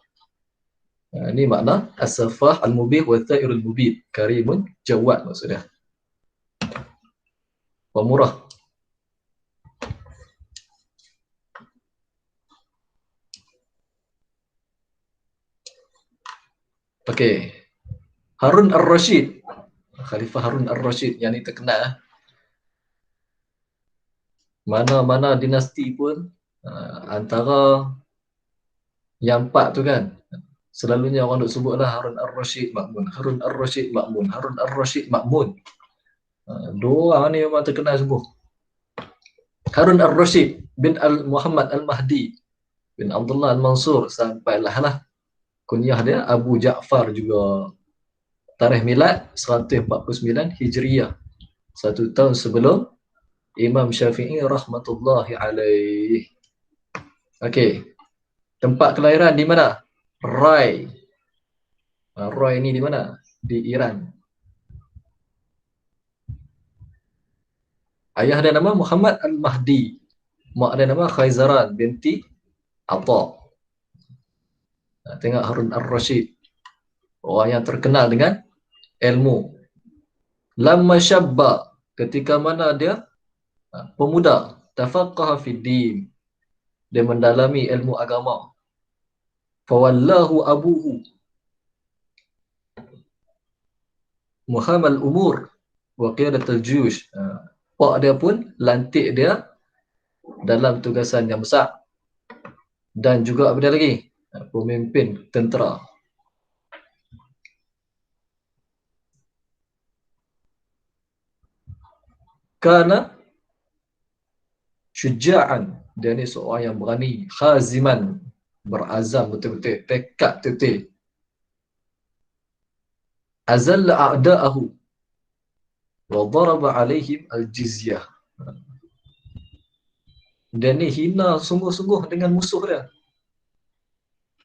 Ini makna As-Saffah Al-Mubih wa Thairul Mubid. Karimun jawad maksud dia. Pemurah. Okey. Harun Ar-Rashid. Khalifah Harun Ar-Rashid yang ni terkenal. Mana-mana dinasti pun antara yang empat tu kan, selalunya orang duk sebutlah Harun Ar-Rashid Makmun, Harun Ar-Rashid Makmun, Harun Ar-Rashid Makmun. Dua orang ni memang terkenal sungguh. Harun Ar-Rashid bin Muhammad Al-Mahdi bin Abdullah Al-Mansur, sampailah kunyah dia Abu Ja'far juga. Tarikh milad 149 Hijriyah. 1 tahun sebelum Imam Syafi'i rahmatullahi alaih. Okey. Tempat kelahiran di mana? Rai. Rai ni di mana? Di Iran. Ayah dia nama Muhammad Al-Mahdi. Mak dia nama Khaizaran binti Atta. Tengok Harun Ar-Rashid. Orang yang terkenal dengan ilmu. Lamma syabba, ketika mana dia pemuda, tafaqqaha fid din, dia mendalami ilmu agama. Fawallahu abuhu muhammal umur wa qiyadatul juyush. Pak dia pun lantik dia dalam tugasan yang besar. Dan juga apa dia lagi? Pemimpin tentera. Kana syuja'an, dia ni seorang yang berani, khaziman, berazam betul-betul, tekad betul-betul. Azalla a'da'ahu wa daraba alaihim al-jizyah. Dia ni hina sungguh-sungguh dengan musuh dia.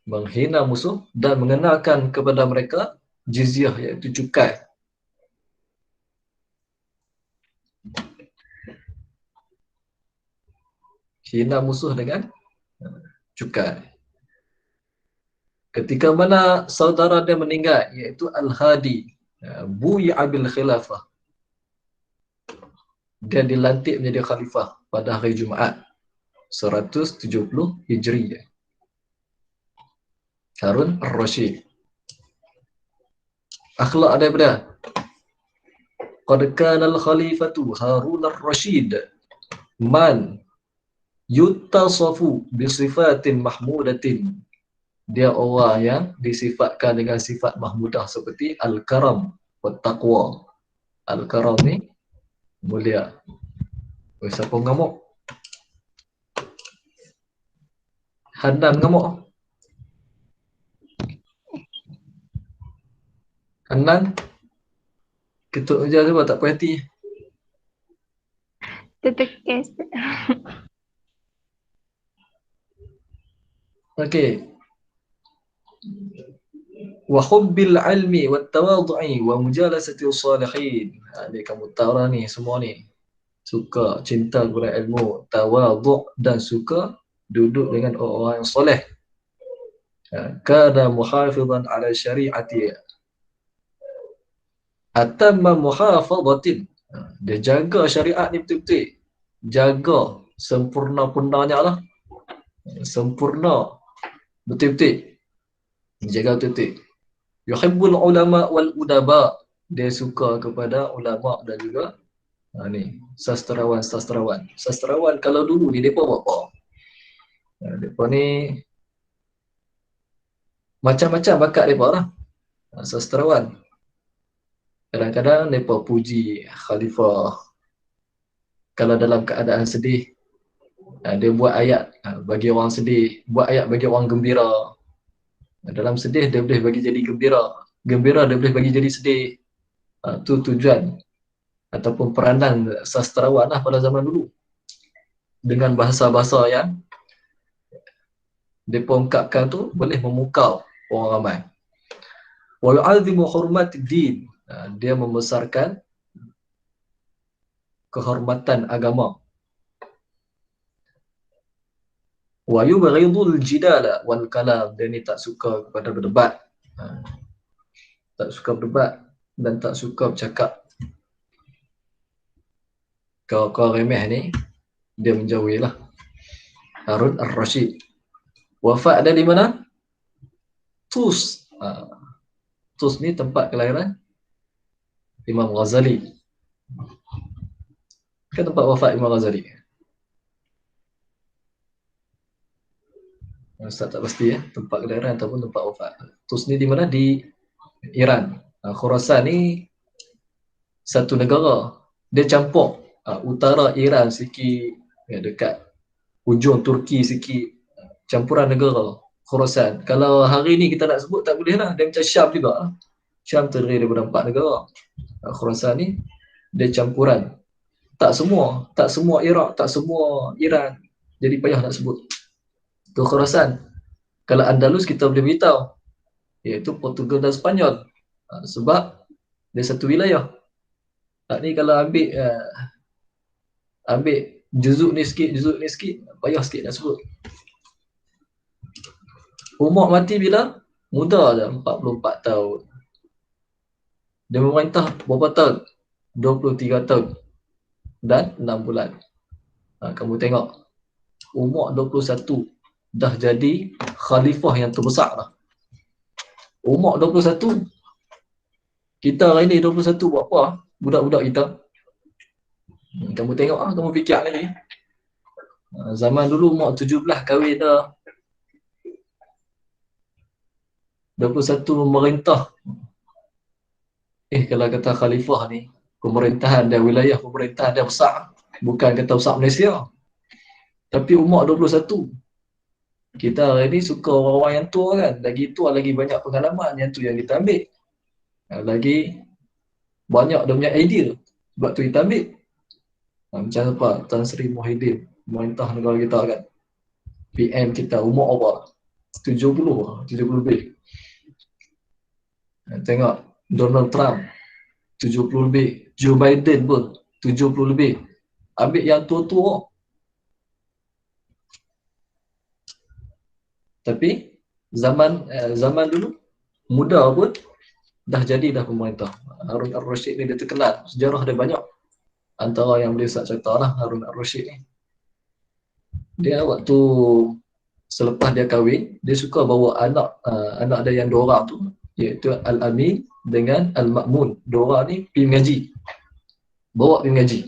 Menghina musuh dan mengenakan kepada mereka jizyah, iaitu cukai. Hina musuh dengan cukai. Ketika mana saudara dia meninggal, iaitu Al-Hadi, bu'i'a bil khilafah. Dia dilantik menjadi khalifah pada hari Jumaat 170 Hijriyah. Harun Ar-Rashid. Akhlak daripada qad kana al-khalifatu Harun Ar-Rashid man yuttasafu bi sifatin mahmudatin. Dia orang yang disifatkan dengan sifat mahmudah seperti al-karam wa taqwa. Al-karam ni mulia. Siapa ngamuk? Hanan ngamuk. Hanan ketuk je sebab tak puas hati. Tertekan. Okey. Wa hubbil ilmi wat tawadhu'i wa mujalasati salihin. Ni kamu tahu lah ni semua ni. Suka cinta kepada ilmu, tawadhu' dan suka duduk dengan orang-orang yang soleh. Kana muhafizan ala syari'ati atamma muhafadhatin. Dia jaga syariat ni betul-betul. Jaga sempurna-purnanya lah. Sempurna betul-betul. Jaga betul-betul. Yuhibbul ulama wal udaba. Dia suka kepada ulama dan juga ni sastrawan. Sastrawan kalau dulu ni depa buat apa? Depa ni macam-macam bakat depa lah. Sastrawan. Kadang-kadang depa puji khalifah. Kalau dalam keadaan sedih, dia buat ayat bagi orang sedih, buat ayat bagi orang gembira. Dalam sedih dia boleh bagi jadi gembira, gembira dia boleh bagi jadi sedih. Tu tujuan ataupun peranan sastrawan lah pada zaman dulu. Dengan bahasa-bahasa yang depa ungkapkan tu boleh memukau orang ramai. Wa yu'azzimu hurmatid din. Dia membesarkan kehormatan agama. Wa yubghidul jidala wal kalam. Dia ni tak suka kepada berdebat. Tak suka berdebat dan tak suka bercakap. Kau remeh ni dia menjauhilah. Harun Ar-Rashid. Wafat dia di mana? Tus. Tus ni tempat kelahiran Imam Ghazali. Kan tempat wafat Imam Ghazali. Ustaz tak pasti tempat kelahiran ataupun tempat wafat. Tus ni di mana? Di Iran. Khurasan ni satu negara. Dia campur utara Iran sikit, dekat hujung Turki sikit, campuran negara Khurasan. Kalau hari ni kita nak sebut tak boleh lah, dia macam Syam juga. Syam terdiri daripada 4 negara. Khurasan ni dia campuran. Tak semua Iraq, tak semua Iran. Jadi payah nak sebut. Tu Khurasan. Kalau Andalus kita boleh beritahu, iaitu Portugal dan Sepanyol. Sebab dia satu wilayah. Tak ni kalau ambil juzuk ni sikit, payah sikit nak sebut. Umar mati bila? Muda je, 44 tahun. Dia memerintah berapa tahun? 23 tahun dan 6 bulan. Kamu tengok, Umar 21 dah jadi khalifah yang terbesar dah. Umar 21. Kita hari ni 21 buat apa? Budak-budak kita. Kamu tengok kamu fikir lagi. Zaman dulu Umar 17 kahwin dah. 21 memerintah. Kalau kata khalifah ni, pemerintahan dan wilayah pemerintahan dia besar. Bukan kata besar Malaysia. Tapi Umar 21. Kita hari ni suka orang-orang yang tua kan. Lagi tua, lagi banyak pengalaman. Yang tu yang kita ambil. Lagi banyak dia punya idea. Sebab tu kita ambil. Macam apa? Tan Sri Muhyiddin, pemerintah negara kita kan. PM kita, umur apa? 70 lebih. Tengok, Donald Trump, 70 lebih. Joe Biden pun, 70 lebih. Ambil yang tua-tua. Tapi, zaman dulu, muda pun, dah jadi dah pemerintah. Harun al-Rashid ni dia terkenal. Sejarah dia banyak. Antara yang boleh saya cerita lah Harun al-Rashid ni. Dia waktu selepas dia kahwin, dia suka bawa anak dia yang 2 orang tu, iaitu Al-Amin dengan Al-Ma'mun. 2 orang ni pergi mengaji. Bawa pergi mengaji.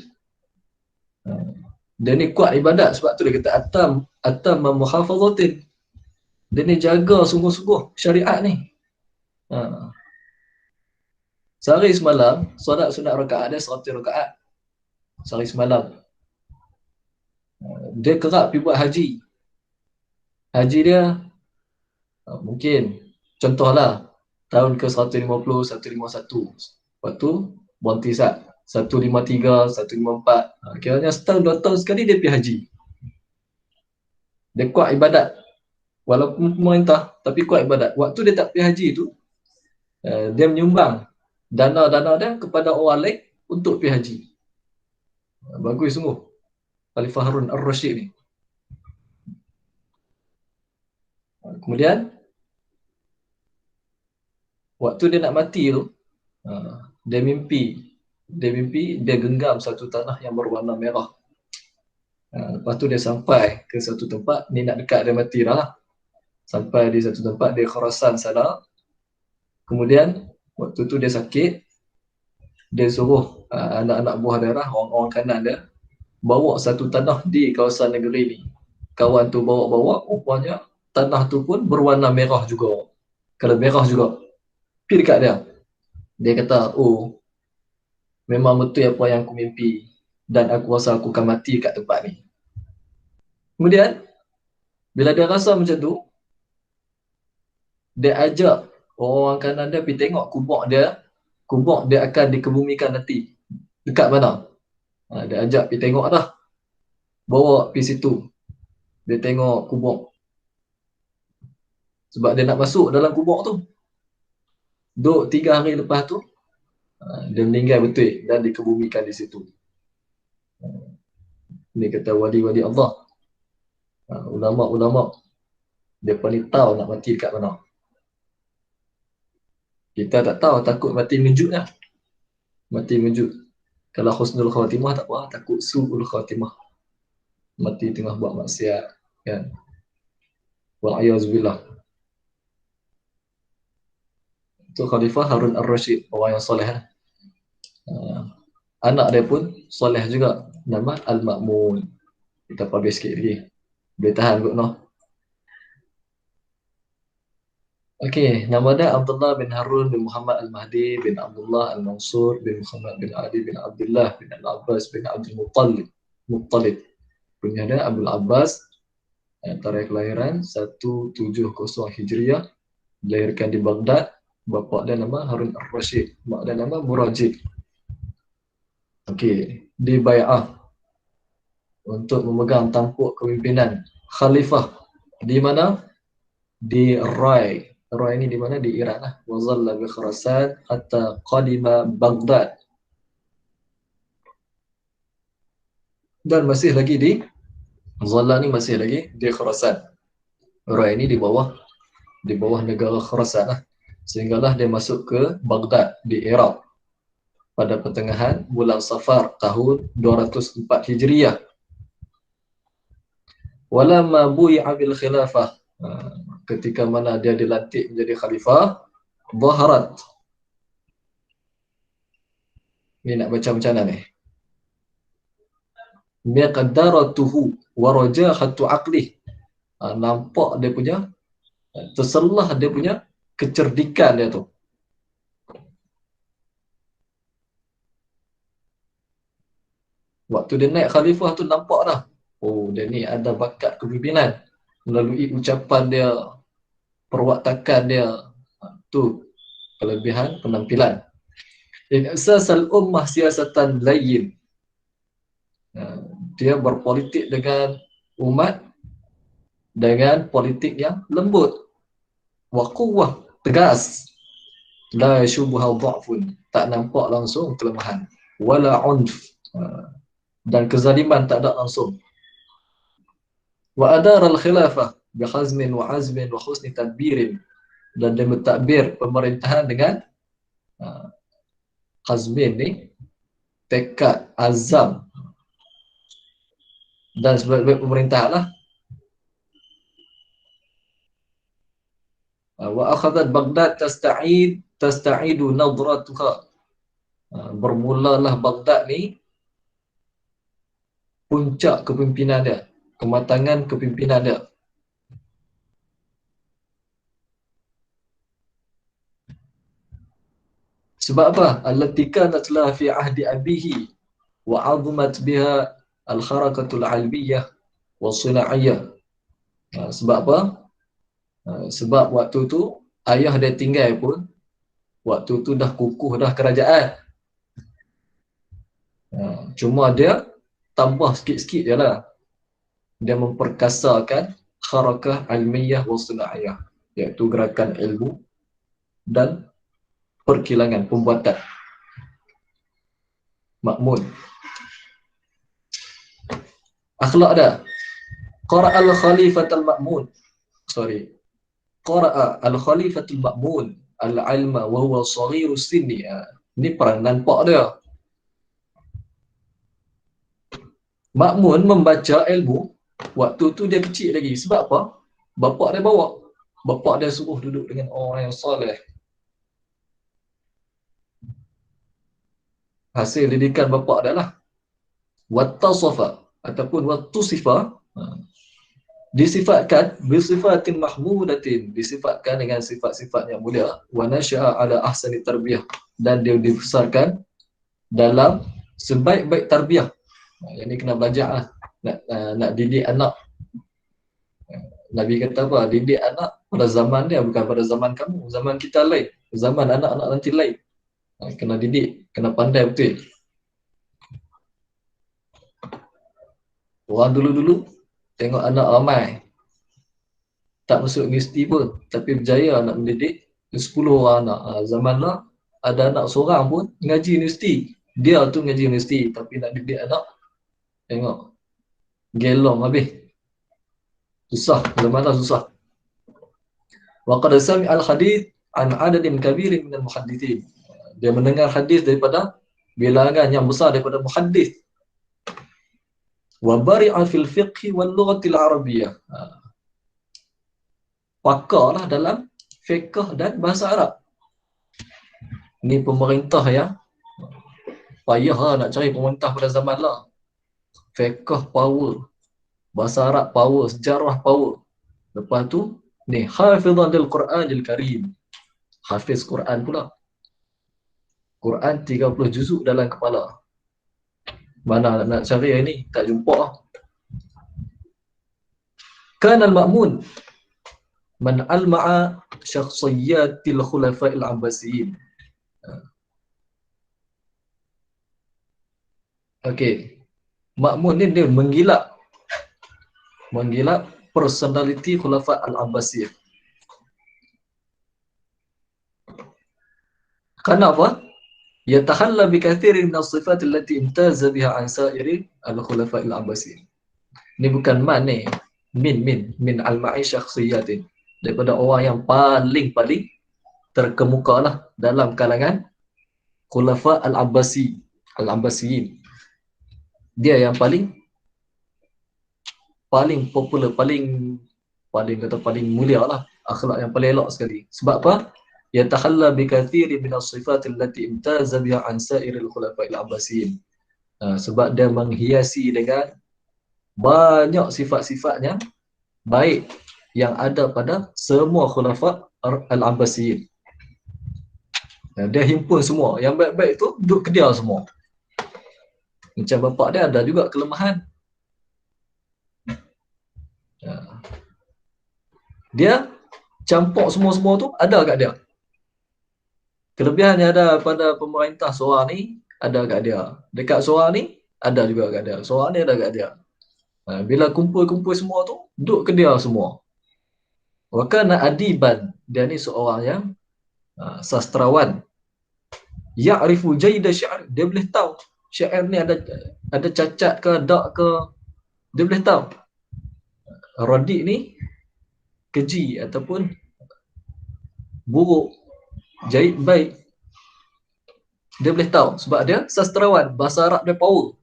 Dia ni kuat ibadat, sebab tu dia kata atam muhafazatin. Dia ni jaga sungguh-sungguh syariat ni. Sehari semalam, solat sunat rakaat dia 100 rakaat. Sehari semalam. Dia kerap pergi buat haji. Haji dia mungkin contohlah tahun ke 150, 151. Lepas tu berhenti sat 153, 154. Kiranya setahun 2 tahun sekali dia pergi haji. Dia kuat ibadat. Walaupun pemerintah tapi kuat ibadat. Waktu dia tak pergi haji tu, dia menyumbang dana-dana dia kepada orang lain untuk pergi haji. Bagus sungguh Khalifah Harun al-Rashid ni. Kemudian waktu dia nak mati tu, dia mimpi dia genggam satu tanah yang berwarna merah. Lepas tu dia sampai ke satu tempat, ni nak dekat dia mati dah lah. Sampai di satu tempat di Khurasan sana. Kemudian waktu tu dia sakit, dia suruh anak-anak buah daerah, orang-orang kanan dia, bawa satu tanah di kawasan negeri ni. Kawan tu bawa-bawa, rupanya tanah tu pun berwarna merah juga. Kalau merah juga. Pergi dekat dia. Dia kata, oh, memang betul apa yang aku mimpi. Dan aku rasa aku akan mati kat tempat ni. Kemudian, bila dia rasa macam tu, dia ajak orang kanan dia pergi tengok kubur dia akan dikebumikan nanti. Dekat mana? Dia ajak pergi tengok dah. Bawa pergi situ. Dia tengok kubur. Sebab dia nak masuk dalam kubur tu. Duduk 3 hari lepas tu, dia meninggal betul dan dikebumikan di situ. Ini kata wali-wali Allah. Ulama-ulama. Dia paling tahu nak mati dekat mana. Kita tak tahu, takut mati mengejut lah. Mati mengejut. Kalau husnul khatimah tak apa, takut su'ul khatimah. Mati tengah buat maksiat. Kan? Wa'ayazubillah. Itu Khalifah Harun al-Rashid, orang yang soleh. Anak dia pun soleh juga. Nama Al-Ma'mun. Kita publish sikit lagi. Boleh tahan kot noh. Okey, nama dia Abdullah bin Harun bin Muhammad Al-Mahdi bin Abdullah Al-Mansur bin Muhammad bin Ali bin Abdullah bin Al-Abbas bin Abdul Muttalib. Punya dia Abdul Abbas. Tarikh kelahiran 170 Hijriah. Dilahirkan di Baghdad Bapa dia nama Harun Ar-Rasyid, mak dia nama Murajid. Okey, dibai'ah untuk memegang tampuk kepimpinan khalifah di mana? Di Rai. Rai ini di mana? Di Iran lah. Wa zalla bi Khurasan hatta qadima Baghdad. Dan masih lagi di Zalla ni masih lagi di Khurasan. Rai ini di bawah negara Khurasan lah. Sehinggalah dia masuk ke Baghdad di Iraq pada pertengahan bulan Safar tahun 204 Hijriah. Walamma bu'i'a bil khilafah, ketika mana dia dilantik menjadi khalifah, zaharat. Ni nak baca macam mana ni? Miqdaratuhu wa rajahatu aqlih. Nampak dia punya, terselah dia punya kecerdikan dia tu. Waktu dia naik khalifah tu nampak dah. Oh, dia ni ada bakat kepimpinan. Melalui ucapan dia, perwatakan dia, tu kelebihan penampilan. Asasal ummah siasatan layyin. Dia berpolitik dengan umat dengan politik yang lembut. Wa quwwah, tegas. La yashubuha dha'fun, tak nampak langsung kelemahan. Wala unf, dan kezaliman tak ada langsung. Wa adara al-khilafah bi hazmin wa azmin wa husni tadbirin, dan dia mentadbir pemerintahan dengan hazmin ni tekad, azam, dan sebaik-baik pemerintah lah. Wa akhadhat Baghdad tasta'idu nadratuha. Bermulalah Baghdad ni puncak kepimpinan dia, kematangan kepimpinan dia. Sebab apa? Allati kanat la fi ahdi abihi wa 'azumat biha al-harakatul 'almiyah wa sunaiyyah. Sebab apa? Sebab waktu tu ayah dia tinggal pun, waktu tu dah kukuh dah kerajaan. Cuma dia tambah sikit-sikit je lah. Dia memperkasakan harakah ilmiah wa sunaiyyah, iaitu gerakan ilmu dan perkilangan, pembuatan. Ma'mun. Akhlak dah. Qara'a al-khalifatul ma'mun. Qara'a al-khalifatul ma'mun al-ilma wa huwa saghiru sinni. Ni peranan pak dia. Ma'mun membaca ilmu waktu tu dia kecil lagi. Sebab apa? Bapak dia bawa. Bapak dia suruh duduk dengan orang yang soleh. Hasil didikan bapak dia lah. Wattasafa ataupun wattusifa, disifatkan bisifatin mahmudatin, disifatkan dengan sifat-sifat yang mulia. Wa nasya'a ala ahsani tarbiyah, dan dia dibesarkan dalam sebaik-baik tarbiyah. Yang ni kena belajar lah. Nak didik anak. Nabi kata apa? Didik anak pada zaman dia, bukan pada zaman kamu. Zaman kita lain. Zaman anak-anak nanti lain. Kena didik, kena pandai betul. Orang dulu-dulu tengok anak ramai, tak masuk universiti pun, tapi berjaya nak mendidik 10 orang anak. Zaman lah ada anak seorang pun ngaji universiti. Dia tu ngaji universiti, tapi nak didik anak, tengok gelong habis. Susah, zaman lah susah. Wa qad sami al-hadith an adadin kabirin min al-muhaddithin. Dia mendengar hadis daripada bilangan yang besar daripada muhaddis. Wa bari'a fil fiqh wal lughati al-arabiyyah. Pakarlah dalam fiqh dan bahasa Arab. Ni pemerintah yang payah lah nak cari pemerintah pada zaman lah. Fiqh power, bahasa Arab power, sejarah power. Lepas tu ni hafizan lil Quranil Karim. Hafiz Quran pula. Quran 30 juzuk dalam kepala. Mana nak cari yang ni? Tak jumpa. Kan al-Ma'mun. Man alma'a syakhsiyatil khulafa'il abbasiyin. Okey. Ma'mun ni dia menggilap personality khulafa' al-abbasiyah. Kenapa? Yatahalla bi kathirin min as-sifat allati imtaza biha an sa'iri al-khulafa' al-abbasiyyin. Ni bukan man ni. Min al-ma'i syakhsiyatin. Daripada orang yang paling terkemuka lah dalam kalangan khulafa' al-abbasiyyin. Dia yang paling popular, paling mulia lah, akhlak yang paling elok sekali. Sebab apa? Yatakhalla bi katsirin min as-sifat allati imtaza biha an sa'iril khulafa'il abbasiyyin. Sebab dia menghiasi dengan banyak sifat-sifatnya baik yang ada pada semua khulafa' al-abbasiyyin. Dia himpun semua. Yang baik-baik tu duduk ke dia semua. Macam bapak dia ada juga kelemahan. Dia campur semua-semua tu ada kat dia. Kelebihan yang ada pada pemerintah seorang ni ada kat dia. Dekat seorang ni ada juga kat dia. Seorang ni ada kat dia. Bila kumpul-kumpul semua tu duduk ke dia semua. Wakana adiban, dia ni seorang yang sastrawan. Ya'rifu jayda syair, dia boleh tahu syair ni ada cacat ke tak ke, dia boleh tahu. Radik ni keji ataupun buruk, jaid baik, dia boleh tahu sebab dia sastrawan. Bahasa Arab dia power.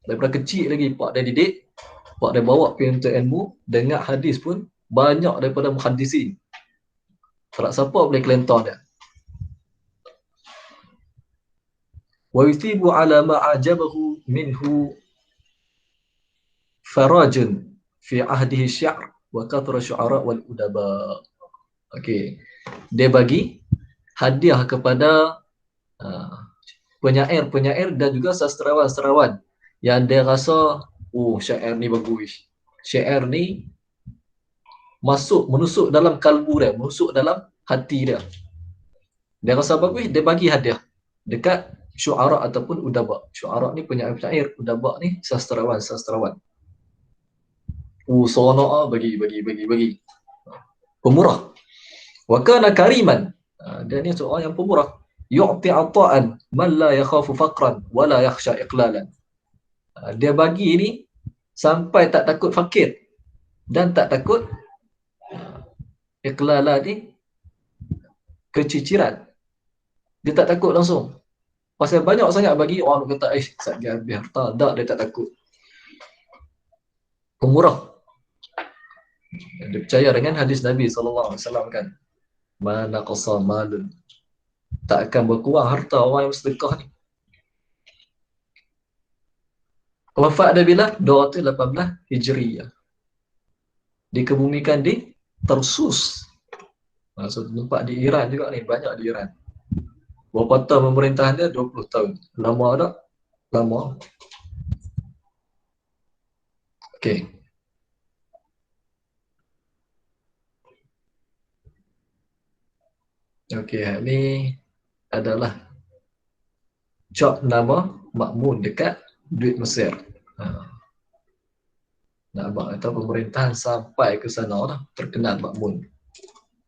Daripada kecil lagi pak dia didik, pak dia bawa pergi untuk ilmu, dengar hadis pun banyak daripada muhaddisin. Tak siapa boleh kelentar dia. Wa yuthibu ala ma ajabahu minhu farajun fi ahdihi syi'r wa kathra syu'ara wal udaba. Okey. Dia bagi hadiah kepada penyair-penyair dan juga sastrawan-sastrawan yang dia rasa syair ni bagus. Syair ni menusuk dalam kalbu dia, menusuk dalam hati dia. Dia rasa bagus, dia bagi hadiah dekat syu'ara ataupun udaba. Syu'ara ni penyair-penyair, udaba ni sastrawan-sastrawan. Sono'a bagi. Pemurah. Wa kana kariman. Dia ni seorang yang pemurah. Yu'ti ata'an man la yakhafu faqran wa la yakhsha iqlalan. Dia bagi ni sampai tak takut fakir dan tak takut iqlalan ni keciciran. Dia tak takut langsung. Pasal banyak sangat bagi, orang kata satgi habis harta, tak, dia tak takut. Pemurah. Dia percaya dengan hadis Nabi SAW kan. Mana qasa malun. Tak akan berkurang harta orang yang bersedekah ni. Wafat dia bila? 218 Hijriyah. Dikebumikan di Tarsus. Maksud tempat di Iran juga ni, banyak di Iran. Berapa tahun pemerintahan dia? 20 tahun. Lama tak? Lama. Okey. Okey, ni adalah job nama Ma'mun dekat duit Mesir. Nak abang kata pemerintahan sampai ke sana lah, terkenal Ma'mun.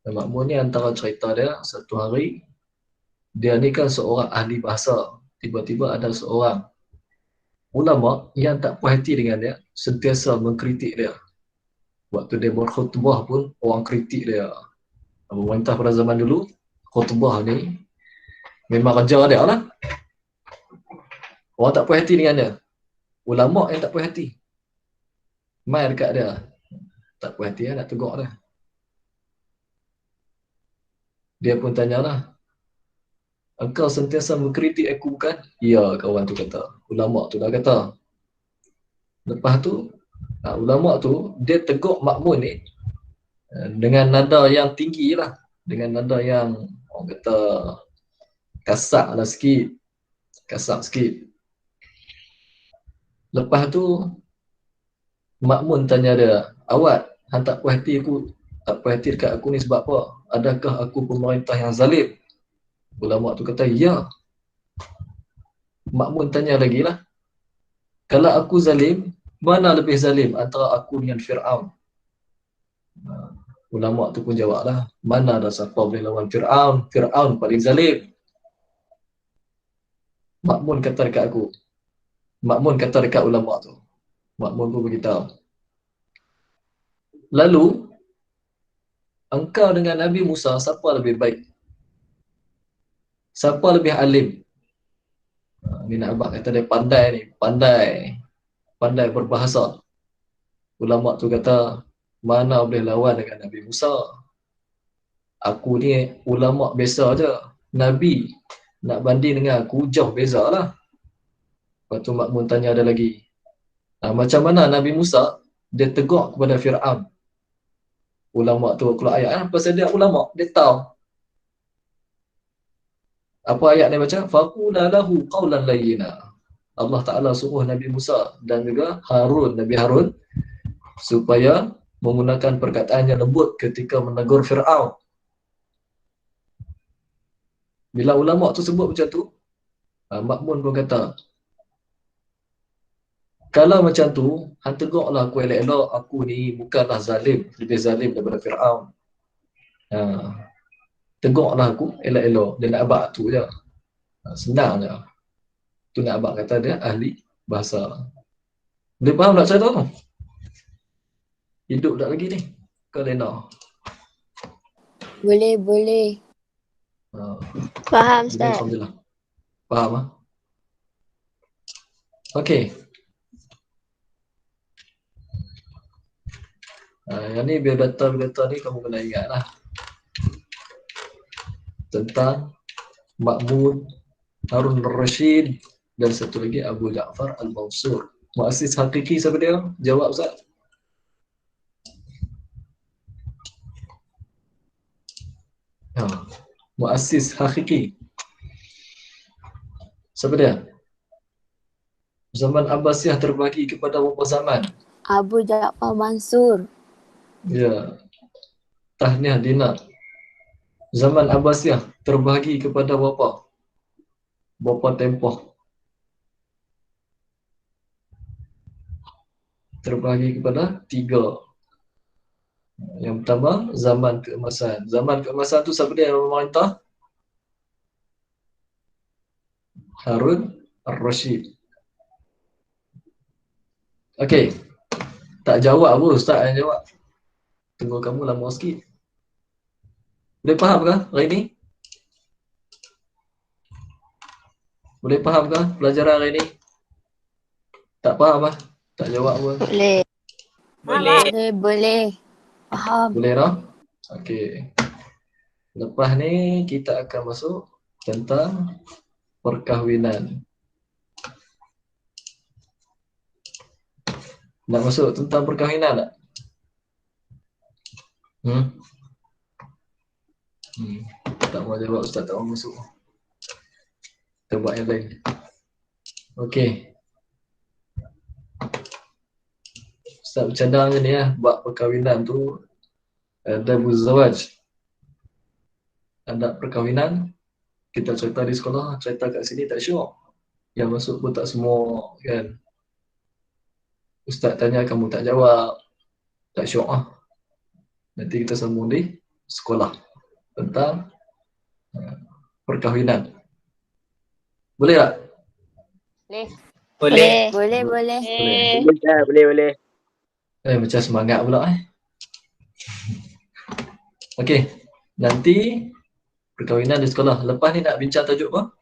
Dan Ma'mun ni antara cerita dia, satu hari dia ni kan seorang ahli bahasa. Tiba-tiba ada seorang ulama yang tak puas hati dengan dia, sentiasa mengkritik dia. Waktu dia berkhutbah pun orang kritik dia. Pemerintah pada zaman dulu, khutbah ni memang kerja dia lah. Orang tak puas hati dengan dia. Ulama yang tak puas hati. Mai dekat dia. Tak puas hati nak tegur dia. Dia pun tanyalah, engkau sentiasa mengkritik aku bukan? Ya, kawan tu kata. Ulama tu dah kata. Lepas tu, ulama tu, dia tegur Ma'mun ni dengan nada yang tinggi lah. Dengan nada yang, orang kata, kasar lah sikit. Kasar sikit. Lepas tu, Ma'mun tanya dia, awak, hang tak puas hati aku tak puas hati dekat aku ni sebab apa? Adakah aku pemerintah yang zalim? Ulama tu kata, ya. Makmun tanya lagi lah, kalau aku zalim, mana lebih zalim antara aku dengan Fir'aun? Ulama tu pun jawab lah, mana ada siapa boleh lawan Fir'aun? Fir'aun paling zalim. Makmun kata dekat aku, Makmun kata dekat ulama tu, Makmun pun beritahu, lalu engkau dengan Nabi Musa, siapa lebih baik? Siapa lebih alim? Ni nak abang kata dia pandai ni, pandai berbahasa. Ulama tu kata, mana boleh lawan dengan Nabi Musa? Aku ni ulama biasa je. Nabi nak banding dengan aku jauh beza lah. Lepas tu Makmun tanya ada lagi, macam mana Nabi Musa dia tegur kepada Fir'aun? Ulama tu keluar ayat pasal dia ulama, dia tahu. Apa ayat ni baca? Faqula lahu qawlan layyina. Allah Ta'ala suruh Nabi Musa dan juga Nabi Harun supaya menggunakan perkataan yang lembut ketika menegur Fir'aun. Bila ulama tu sebut macam tu, Makmun pun kata, kalau macam tu, hang tegurlah aku elok-elok, aku ni bukanlah zalim, lebih zalim daripada Fir'aun. Tegurlah aku elok-elok, dia nak abang tu je. Senang je. Tu nak abang kata dia ahli bahasa. Boleh faham tak cerita tu? Hidup tak lagi ni? Kau Lena? Boleh. Faham, Ustaz. Alhamdulillah. Faham ah? Okey. Yang ni biodata ni kamu kena ingat lah. Tentang Makmun, Harun Rashid dan satu lagi Abu Ja'far Al-Mansur. Muassis hakiki siapa dia? Jawab Ustaz. Muassis hakiki. Siapa dia? Zaman Abbasiyah terbagi kepada beberapa zaman. Abu Ja'far Mansur. Ya. Tahniah Dina. Zaman Abbasiyah terbagi kepada berapa? Berapa tempoh? Terbagi kepada 3. Yang pertama, zaman keemasan. Zaman keemasan tu siapa dia yang memerintah? Harun Ar-Rashid. Okey. Tak jawab apa Ustaz yang jawab. Tunggu kamu lama sikit. Boleh faham ke hari ni? Boleh faham ke pelajaran hari ni? Tak faham ah? Tak jawab apa? Boleh. Faham. Boleh tak? Okey. Lepas ni kita akan masuk tentang perkahwinan. Nak masuk tentang perkahwinan tak? Tak mau jawab Ustaz, tak mau masuk. Kita buat yang lain. Okey. Ustaz bercadang je ni lah, buat perkahwinan tu ada buzawaj. Ada perkahwinan, kita cerita di sekolah, cerita kat sini tak syok. Yang masuk pun tak semua kan. Ustaz tanya kamu tak jawab, tak syok lah. Nanti kita sambung di sekolah tentang perkahwinan. Boleh tak? Boleh. Boleh. Macam semangat pula Okey, nanti perkahwinan di sekolah. Lepas ni nak bincang tajuk apa?